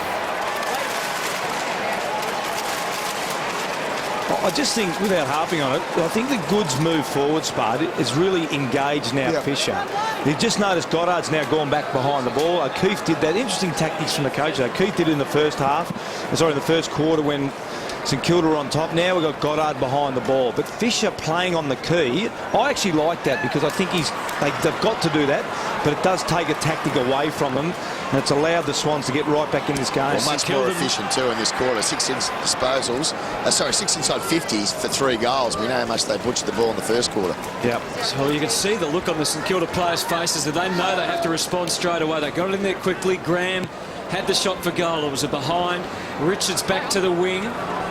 I just think, without harping on it, I think the Goods move forward, Spud, is really engaged now, Fisher. You've just noticed Goddard's now gone back behind the ball. O'Keefe did that. Interesting tactics from the coach. O'Keefe did it in the first quarter when St Kilda were on top. Now we've got Goddard behind the ball. But Fisher playing on the key, I actually like that because I think they've got to do that, but it does take a tactic away from them, and it's allowed the Swans to get right back in this game. Well, much more efficient too in this quarter. 6 disposals, 6 inside 50s for 3 goals. We know how much they butchered the ball in the first quarter. Yeah. So you can see the look on the St Kilda players' faces that they know they have to respond straight away. They got it in there quickly. Graham had the shot for goal. It was a behind. Richards back to the wing.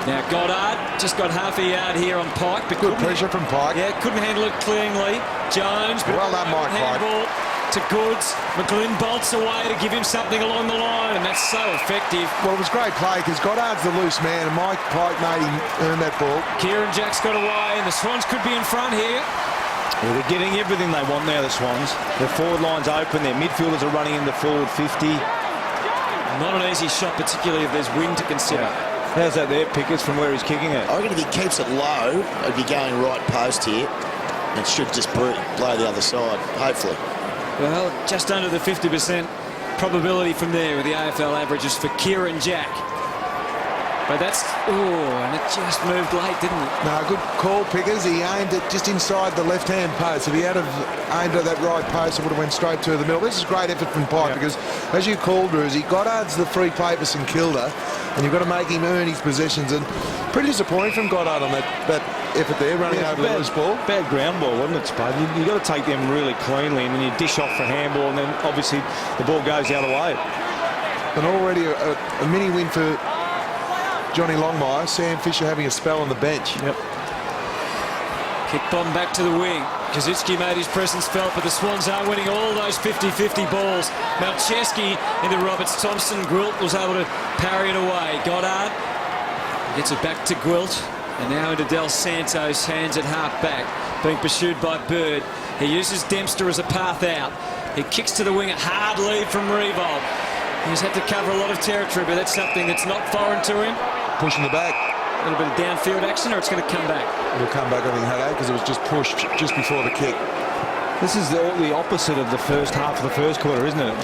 Now Goddard just got half a yard here on Pike. But good pressure from Pike. Yeah, couldn't handle it cleanly. Jones. But well done, Mike Pike. To Goods. McGlynn bolts away to give him something along the line, and that's so effective. Well, it was great play because Goddard's the loose man, and Mike Pike made him earn that ball. Kieran Jack's got away, and the Swans could be in front here. Yeah, they're getting everything they want now, the Swans. Their forward line's open. Their midfielders are running in the forward 50. Not an easy shot, particularly if there's wind to consider. Yeah. How's that there, Pickers, from where he's kicking it? I reckon if he keeps it low, it'd be going right post here. It should just blow the other side, hopefully. Well, just under the 50% probability from there with the AFL averages for Kieran Jack. But that's... and it just moved late, didn't it? No, good call, Pickers. He aimed it just inside the left-hand post. If he had aimed at that right post, it would have went straight to the middle. This is great effort from Pike because, as you called, Druzy, Goddard's the free play for St Kilda, and you've got to make him earn his possessions. And pretty disappointing from Goddard on that effort there, running over the loose ball. Bad ground ball, wasn't it, Spud? You've got to take them really cleanly, and then you dish off for handball, and then obviously the ball goes the other way. And already a mini win for Johnny Longmire. Sam Fisher having a spell on the bench. Yep. Kick bomb back to the wing. Kazitsky made his presence felt, but the Swans are winning all those 50-50 balls. Malcheski into Roberts. Thompson. Gwilt was able to parry it away. Goddard gets it back to Gwilt. And now into Del Santos, hands at half back, being pursued by Bird. He uses Dempster as a path out. He kicks to the wing, a hard lead from Revolt. He's had to cover a lot of territory, but that's something that's not foreign to him. Pushing the back. A little bit of downfield action, or it's going to come back? It'll come back, I think, Haddad, because it was just pushed just before the kick. This is the opposite of the first half of the first quarter, isn't it?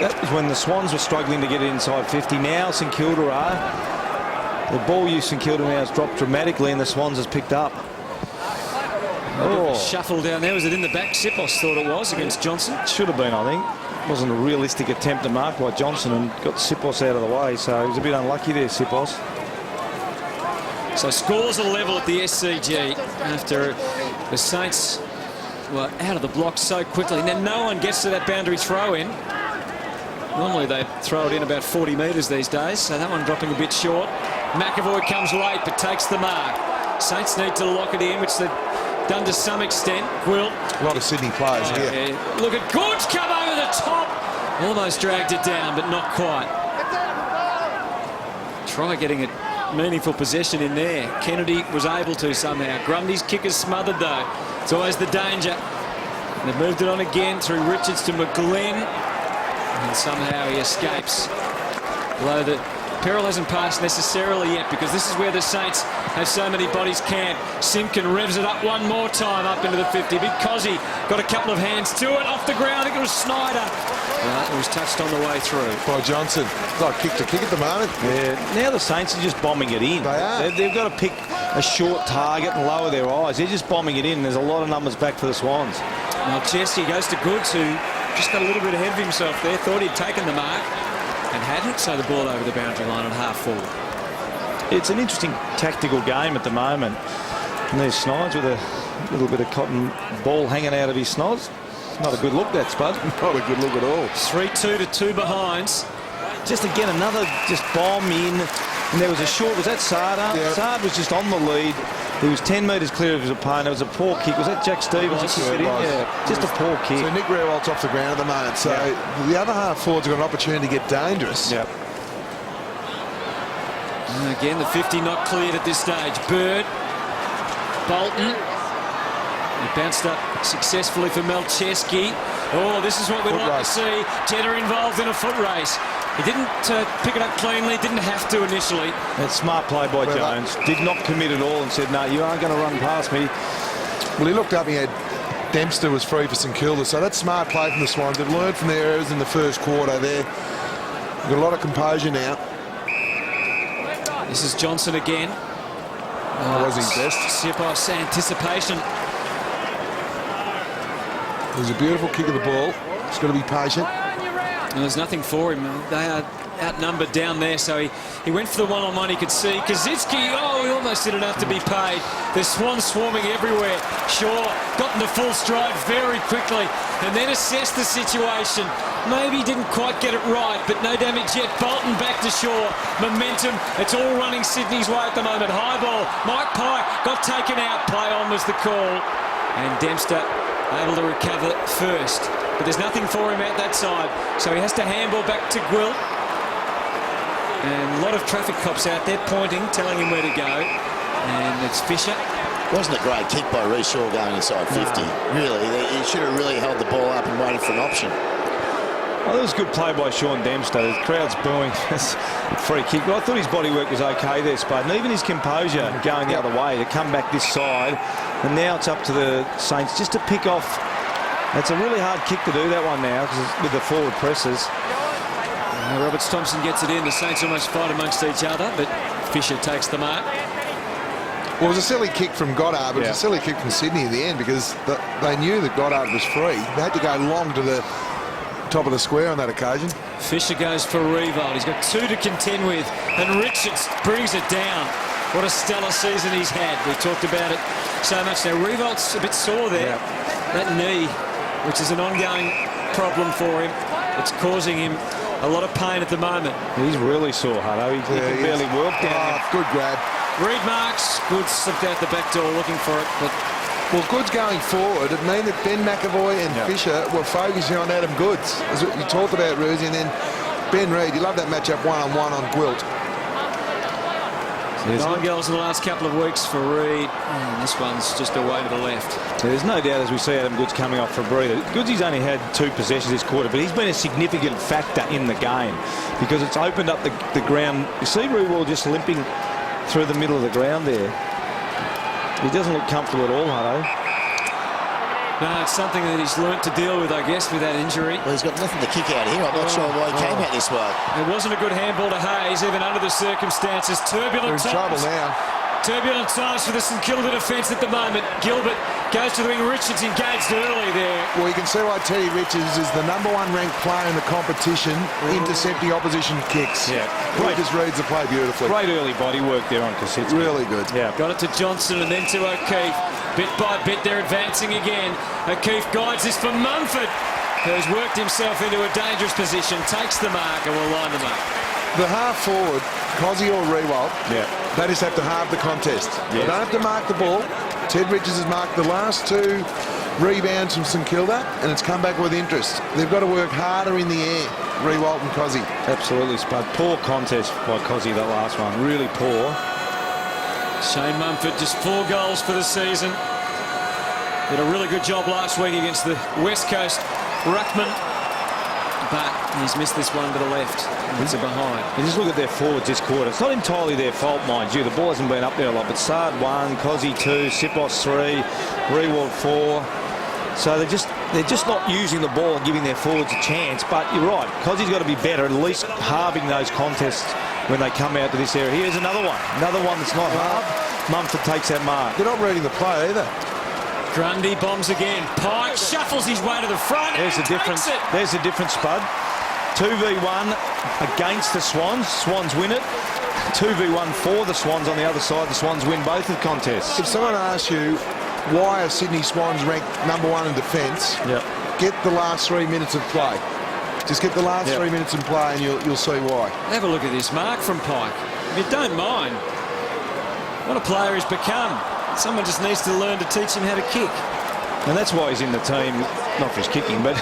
That was when the Swans were struggling to get it inside 50. Now St Kilda are. The ball use St Kilda now has dropped dramatically, and the Swans has picked up. Shuffle down there. Was it in the back? Sipos thought it was against Johnson. Should have been, I think. Wasn't a realistic attempt to mark by Johnson, and got Sipos out of the way, so he was a bit unlucky there, Sipos. So scores are level at the SCG after the Saints were out of the block so quickly. Now no one gets to that boundary throw in. Normally they throw it in about 40 metres these days, so that one dropping a bit short. McAvoy comes late but takes the mark. Saints need to lock it in, which they've done to some extent. Gwilt. A lot of Sydney players here. Yeah. Look at Goods come over the top. Almost dragged it down, but not quite. Try getting it. Meaningful possession in there. Kennedy was able to somehow. Grundy's kick is smothered though. It's always the danger. And they've moved it on again through Richards to McGlynn. And somehow he escapes. Although the peril hasn't passed necessarily yet, because this is where the Saints have so many bodies camped. Simpkin revs it up one more time up into the 50. Big Cozzy got a couple of hands to it off the ground. I think it was Snyder. It was touched on the way through. By Johnson. Like kick to kick at the moment. Yeah. Now the Saints are just bombing it in. They are. They've got to pick a short target and lower their eyes. They're just bombing it in. There's a lot of numbers back for the Swans. Now Chesky goes to Goods, who just got a little bit ahead of himself there. Thought he'd taken the mark and hadn't, so the ball over the boundary line at half forward. It's an interesting tactical game at the moment. And there's Snides with a little bit of cotton ball hanging out of his snoz. Not a good look, that, Spud. Not a good look at all. 3-2 to 2 behinds. Just again, another just bomb in. And there was a short, was that Sard? Yeah. Sard was just on the lead. He was 10 metres clear of his opponent. It was a poor kick. Was that Jack Stevens? Yeah, just a poor kick. So Nick Rewalt's off the ground at the moment. So the other half forwards have got an opportunity to get dangerous. Yep. And again, the 50 not cleared at this stage. Bird. Bolton. He bounced up successfully for Malcheski. Oh, this is what we'd like to see. Jeddah involved in a foot race. He didn't pick it up cleanly, didn't have to initially. That's smart play by Jones. Did not commit at all and said, no, you aren't going to run past me. Well, he looked up and he had Dempster was free for St Kilda, so that's smart play from the Swans. They've learned from their errors in the first quarter there. They've got a lot of composure now. This is Johnson again. That was his best. Sipos, anticipation. It was a beautiful kick of the ball. He's got to be patient. And there's nothing for him. They are outnumbered down there, so he went for the one-on-one he could see. Kazitsky, he almost did enough to be paid. The Swans swarming everywhere. Shaw got into full stride very quickly and then assessed the situation. Maybe didn't quite get it right, but no damage yet. Bolton back to Shaw. Momentum, it's all running Sydney's way at the moment. High ball, Mike Pike got taken out. Play on was the call. And Dempster able to recover first. But there's nothing for him out that side. So he has to handball back to Gwilt. And a lot of traffic cops out there pointing, telling him where to go. And it's Fisher. Wasn't a great kick by Reece Shaw going inside 50. Really, he should have really held the ball up and waited for an option. Well, that was good play by Sean Dempster. The crowd's booing this free kick. But I thought his body work was okay there, Spud. And even his composure going the other way to come back this side. And now it's up to the Saints just to pick off. It's a really hard kick to do that one now with the forward presses. Roberts Thompson gets it in. The Saints almost fight amongst each other, but Fisher takes the mark. Well, it was a silly kick from Goddard, but it was a silly kick from Sydney in the end because they knew that Goddard was free. They had to go long to the top of the square on that occasion. Fisher goes for Revolt. He's got 2 to contend with, and Richards brings it down. What a stellar season he's had. We've talked about it so much now. Revolt's a bit sore there. That knee, which is an ongoing problem for him. It's causing him a lot of pain at the moment. He's really sore, Hutto. He can barely work down. Good grab. Reed Marks, Good slipped out the back door looking for it, but Well, Good's going forward. It meant that Ben McAvoy and Fisher were focusing on Adam Goods, as you talked about, Ruzi, and then Ben Reid. You love that matchup one-on-one on Gwilt. 9 goals in the last couple of weeks for Reid. This one's just away to the left. There's no doubt as we see Adam Goods coming off for a breather. Goods only had 2 possessions this quarter, but he's been a significant factor in the game because it's opened up the ground. You see Rewall just limping through the middle of the ground there. He doesn't look comfortable at all, Hutto. No, it's something that he's learnt to deal with, I guess, with that injury. Well, he's got nothing to kick out here. I'm not sure why he came out this way. It wasn't a good handball to Hayes, even under the circumstances. Turbulent They're in trouble times. now. Turbulent times for the StKilda defence at the moment. Gilbert goes to the wing. Richards engaged early there. Well, you can see why Teddy Richards is the #1 ranked player in the competition, intercepting opposition kicks. Yeah. He just reads the play beautifully. Great early body work there on Kosicki. Really good. Yeah. Got it to Johnson and then to O'Keefe. Bit by bit, they're advancing again. O'Keefe guides this for Mumford, who's worked himself into a dangerous position, takes the mark and will line them up. The half forward, Cozzy or Rewalt, they just have to halve the contest. They don't have to mark the ball. Ted Richards has marked the last 2 rebounds from StKilda, and it's come back with interest. They've got to work harder in the air, Rewalt and Cozzy. Absolutely, Spud. Poor contest by Cozzy, that last one. Really poor. Shane Mumford, just 4 goals for the season. Did a really good job last week against the West Coast Ruckman, but he's missed this one to the left. It's a behind. You just look at their forwards this quarter. It's not entirely their fault, mind you. The ball hasn't been up there a lot, but Sard 1, Cozzy 2, Sipos 3, Rewald 4. So they're just not using the ball and giving their forwards a chance. But you're right, Cozzy's got to be better, at least halving those contests when they come out to this area. Here's another one that's not halved. Mumford takes that mark. They're not reading the play either. Grundy bombs again. Pike shuffles his way to the front. There's the difference. There's the difference, Spud. 2v1 against the Swans. Swans win it. 2v1 for the Swans on the other side. The Swans win both of contests. If someone asks you why are Sydney Swans ranked #1 in defence, get the last 3 minutes of play. Just get the last 3 minutes in play and you'll see why. Have a look at this mark from Pike. If you don't mind, what a player he's become. Someone just needs to learn to teach him how to kick. And that's why he's in the team, not for his kicking, but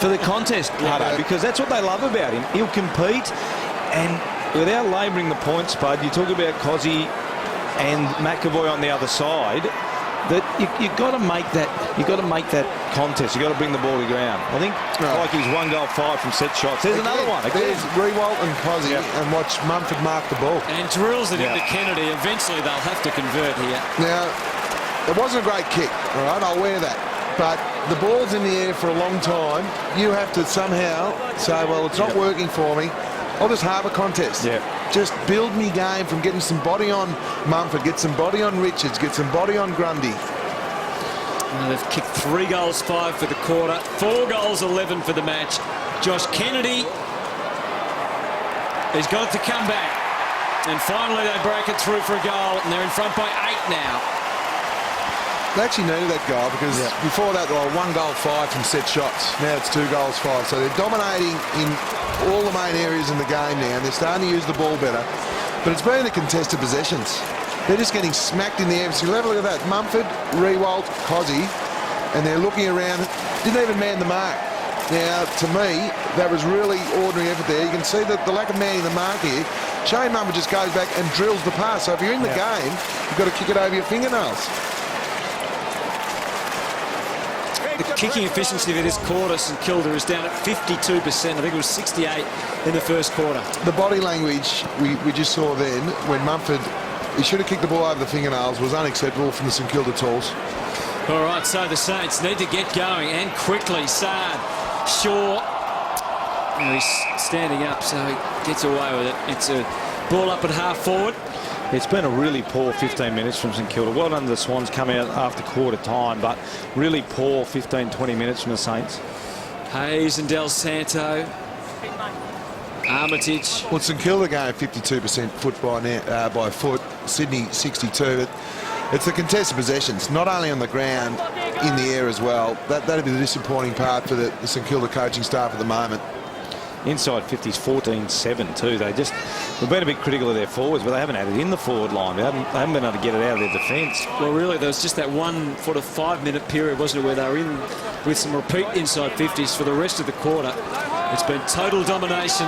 for the contest, because that's what they love about him. He'll compete, and without labouring the point, Spud, you talk about Cozzy and McAvoy on the other side, that you've got to make that. You've got to make that contest. You've got to bring the ball to ground. I think like he's 1 goal 5 from set shots. There's another one. There's Rewalt and Cozzy, and watch Mumford mark the ball. And drills it into Kennedy. Eventually they'll have to convert here. Now, it wasn't a great kick, all right, I'll wear that. But the ball's in the air for a long time. You have to somehow say, well, it's not working for me. I'll just halve a contest. Just build me game from getting some body on Mumford, get some body on Richards, get some body on Grundy. And they've kicked 3 goals 5 for the quarter, 4 goals 11 for the match. Josh Kennedy has got it to come back. And finally they break it through for a goal, and they're in front by 8 now. They actually needed that goal because before that they were 1 goal 5 from set shots. Now it's 2 goals 5. So they're dominating in all the main areas in the game now, and they're starting to use the ball better. But it's been the contested possessions. They're just getting smacked in the air. So have a look at that. Mumford, Rewalt, Cozzy, and they're looking around. Didn't even man the mark. Now, to me, that was really ordinary effort there. You can see that the lack of manning the mark here. Shane Mumford just goes back and drills the pass. So if you're in the game, you've got to kick it over your fingernails. The kicking efficiency for this quarter, StKilda, is down at 52%. I think it was 68 in the first quarter. The body language we just saw then, when Mumford, he should have kicked the ball over the fingernails, was unacceptable from the StKilda Tools. All right, so the Saints need to get going, and quickly. Sard, Shaw, he's standing up, so he gets away with it. It's a ball up at half forward. It's been a really poor 15 minutes from StKilda. Well done, the Swans come out after quarter time, but really poor 15-20 minutes from the Saints. Hayes and Del Santo. Armitage. Well, StKilda going 52% foot by foot. Sydney 62. It's the contested possessions, not only on the ground, in the air as well. That'd be the disappointing part for the StKilda coaching staff at the moment. Inside 50s 14-7 too. We've been a bit critical of their forwards, but they haven't had it in the forward line. They haven't been able to get it out of their defence. Well, really, there was just that 1 sort of 5-minute period, wasn't it, where they were in with some repeat inside 50s for the rest of the quarter. It's been total domination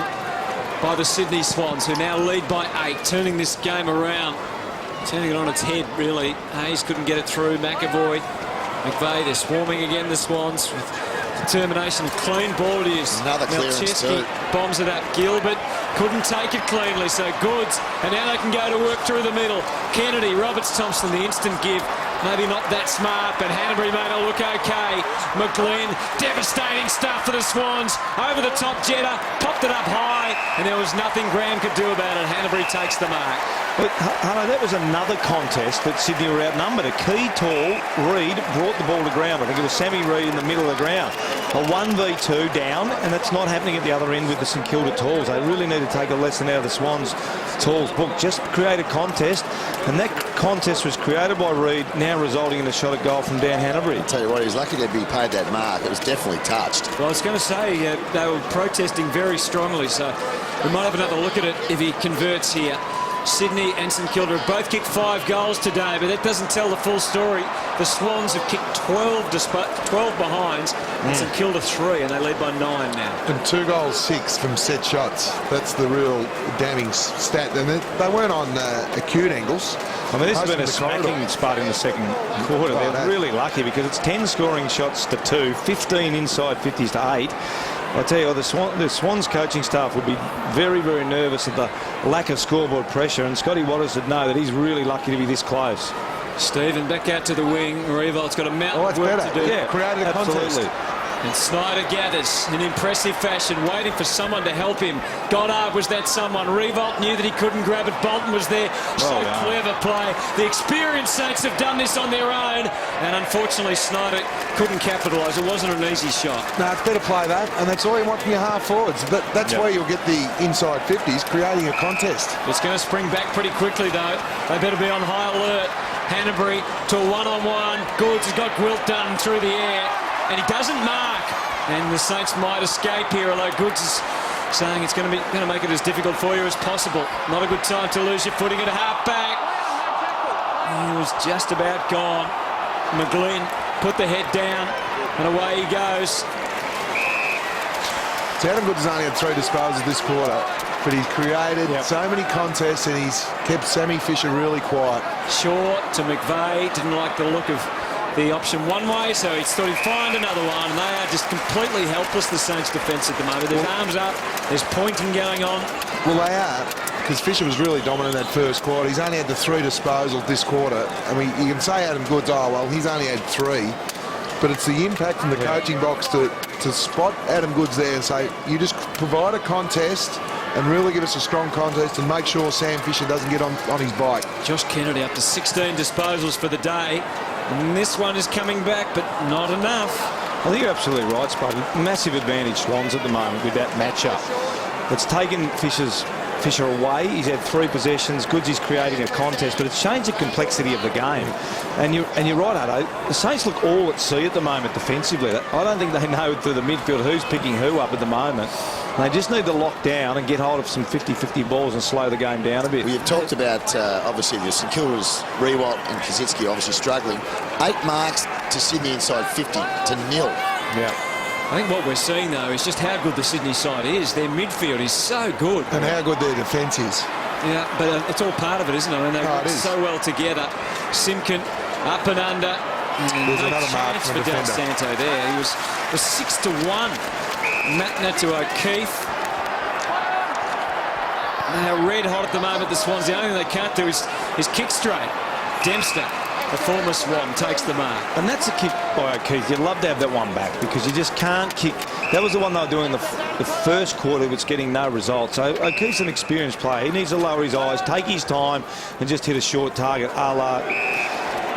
by the Sydney Swans, who now lead by 8, turning this game around, turning it on its head, really. Hayes couldn't get it through. McAvoy, McVeigh, they're swarming again, the Swans, with determination. Clean ball it is. Another clearance too. Bombs it up. Gilbert couldn't take it cleanly, so Goods, and now they can go to work through the middle. Kennedy, Roberts-Thompson, the instant give. Maybe not that smart, but Hanbury made it look okay. McGlynn, devastating stuff for the Swans. Over the top, Jetta, popped it up high, and there was nothing Graham could do about it. Hanbury takes the mark. But, Hunter, that was another contest that Sydney were outnumbered. A key tall, Reid brought the ball to ground. I think it was Sammy Reid in the middle of the ground. A 1v2 down, and that's not happening at the other end with the StKilda Tools. They really need to take a lesson out of the Swans Tools book. Just create a contest, and that contest was created by Reid, now resulting in a shot at goal from Dan Hanbury. I'll tell you what, he's lucky to be paid that mark. It was definitely touched. Well, I was going to say, they were protesting very strongly, so we might have another look at it if he converts here. Sydney and StKilda have both kicked 5 goals today, but that doesn't tell the full story. The Swans have kicked 12 behinds, and StKilda 3, and they lead by 9 now. And 2 goals, 6 from set shots. That's the real damning stat. And they weren't on acute angles. I mean, this has been a smacking spot in the second quarter. They're really lucky because it's 10 scoring shots to 2, 15 inside 50s to 8. I tell you what, the Swans coaching staff would be very, very nervous at the lack of scoreboard pressure, and Scotty Waters would know that he's really lucky to be this close. Stephen back out to the wing. Revolt's got a mountain of work to do. Yeah, created a contest. And Snyder gathers in impressive fashion, waiting for someone to help him. Goddard was that someone. Revolt knew that he couldn't grab it. Bolton was there. So clever play. The experienced Saints have done this on their own, and unfortunately Snyder couldn't capitalise. It wasn't an easy shot. No, it's better play that, and that's all you want from your half forwards. But that's where you'll get the inside 50s, creating a contest. It's going to spring back pretty quickly, though. They better be on high alert. Hanbury to a one-on-one. Goods has got Gwilt done through the air, and he doesn't mark. And the Saints might escape here, although Goods is saying it's going to make it as difficult for you as possible. Not a good time to lose your footing at half-back. He was just about gone. McGlynn put the head down, and away he goes. So Adam Goods has only had 3 disposals this quarter, but he's created so many contests, and he's kept Sammy Fisher really quiet. Short to McVeigh, didn't like the look of the option one way, so he thought he'd find another one. And they are just completely helpless, the Saints defence at the moment. There's arms up, there's pointing going on. Well, they are, because Fisher was really dominant that first quarter. He's only had the 3 disposals this quarter. I mean, you can say Adam Goods, oh, well, he's only had 3. But it's the impact from the coaching box to spot Adam Goods there and say, you just provide a contest and really give us a strong contest and make sure Sam Fisher doesn't get on his bike. Josh Kennedy up to 16 disposals for the day. And this one is coming back, but not enough. I think you're absolutely right, Spud. Massive advantage Swans at the moment with that matchup. It's taken Fisher away. He's had 3 possessions. Goods is creating a contest, but it's changed the complexity of the game. And you're right, Hutto. The Saints look all at sea at the moment defensively. I don't think they know through the midfield who's picking who up at the moment. They just need to lock down and get hold of some 50-50 balls and slow the game down a bit. Well, you've talked about, obviously, the StKilda's Rewalt and Kaczynski obviously struggling. 8 marks to Sydney inside 50 to 0. Yeah. I think what we're seeing, though, is just how good the Sydney side is. Their midfield is so good. And how good their defence is. Yeah, but it's all part of it, isn't it? I mean, they work so well together. Simkin up and under. There's another mark chance from for Del Santo there. He was 6-1. Matner to O'Keefe. They are red hot at the moment, the Swans. The only thing they can't do is kick straight. Dempster, the former Swan, takes the mark. And that's a kick by O'Keefe. You'd love to have that one back because you just can't kick. That was the one they were doing in the first quarter, was getting no results. So O'Keefe's an experienced player. He needs to lower his eyes, take his time, and just hit a short target, a la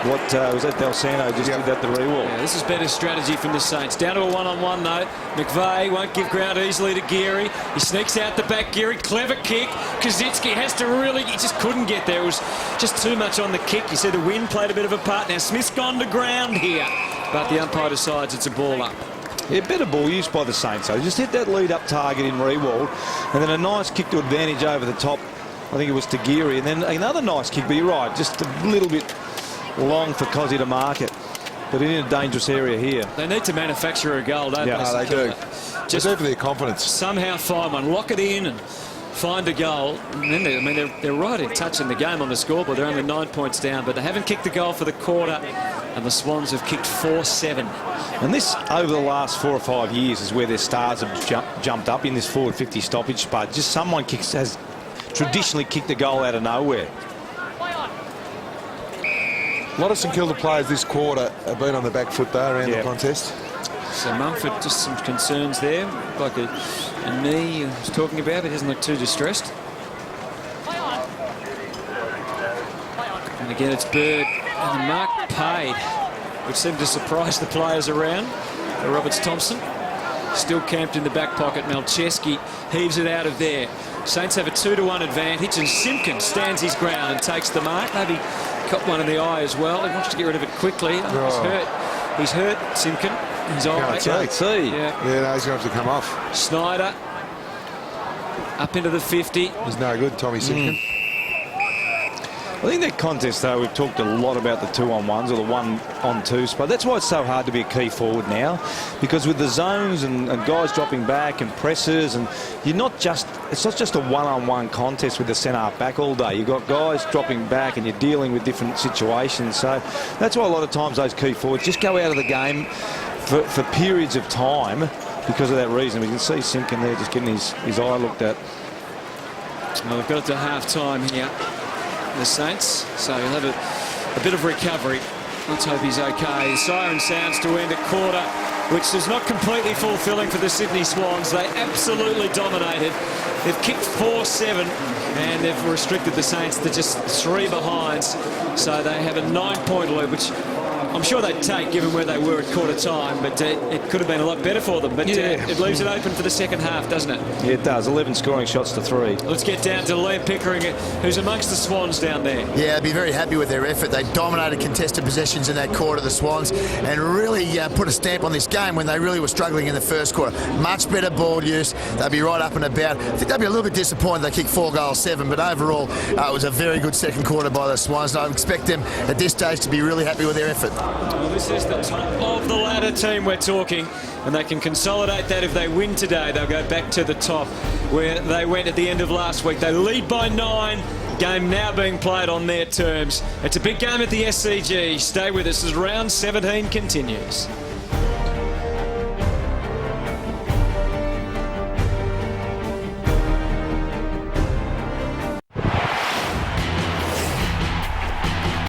what was that Del Santo just did that the re-wall. Yeah, this is better strategy from the Saints. Down to a one-on-one though. McVeigh won't give ground easily to Geary. He sneaks out the back. Geary, clever kick. Kaczynski has to really, he just couldn't get there. It was just too much on the kick. You see the wind played a bit of a part. Now Smith's gone to ground here, but the umpire decides it's a ball up. Yeah, better ball used by the Saints. So just hit that lead-up target in Rewald, and then a nice kick to advantage over the top. I think it was to Geary, and then another nice kick. But you're right, just a little bit long for Cozzy to mark it, but in a dangerous area here. They need to manufacture a goal, don't they? No, they do. Just for their confidence. Somehow find one, lock it in, and find a goal. And then they're right in touch in the game on the scoreboard. They're only 9 points down, but they haven't kicked the goal for the quarter, and the Swans have kicked 4-7. And this, over the last 4 or 5 years, is where their stars have jumped up in this forward 50 stoppage spot. Just someone has traditionally kicked a goal out of nowhere. A lot of StKilda players this quarter have been on the back foot there around the contest. So Mumford, just some concerns there, like a knee he was talking about. He doesn't look too distressed. And again, it's Bird and the mark paid, which seemed to surprise the players around. Roberts Thompson still camped in the back pocket. Malcheski heaves it out of there. Saints have a 2-1 advantage, and Simpkin stands his ground and takes the mark. Maybe caught one in the eye as well. He wants to get rid of it quickly. Oh, he's hurt. He's hurt, Simpkin. His eye. Can't see. Yeah, no, he's going to have to come off. Snyder up into the 50. He's no good, Tommy Simpkin. I think that contest, though, we've talked a lot about the 2-on-1s or the 1-on-2 spot. That's why it's so hard to be a key forward now, because with the zones and guys dropping back and presses, and it's not just a 1-on-1 contest with the centre back all day. You've got guys dropping back and you're dealing with different situations. So that's why a lot of times those key forwards just go out of the game for periods of time because of that reason. We can see Simpkin there just getting his eye looked at. Well, they've got it to half-time here, the Saints, so he'll have a bit of recovery. Let's hope he's okay. Siren sounds to end a quarter, which is not completely fulfilling for the Sydney Swans. They absolutely dominated. They've kicked 4-7, and they've restricted the Saints to just 3 behinds. So they have a 9-point lead, which I'm sure they'd take given where they were at quarter time, but it could have been a lot better for them. But it leaves it open for the second half, doesn't it? Yeah, it does. 11 scoring shots to 3. Let's get down to Liam Pickering, who's amongst the Swans down there. Yeah, they'd be very happy with their effort. They dominated contested possessions in that quarter, the Swans, and really put a stamp on this game when they really were struggling in the first quarter. Much better ball use. They'd be right up and about. I think they'd be a little bit disappointed they kicked 4 goals, 7, but overall it was a very good second quarter by the Swans, and I expect them at this stage to be really happy with their effort. Well, this is the top of the ladder team we're talking, and they can consolidate that. If they win today, they'll go back to the top where they went at the end of last week. They lead by 9. Game now being played on their terms. It's a big game at the SCG. Stay with us as round 17 continues.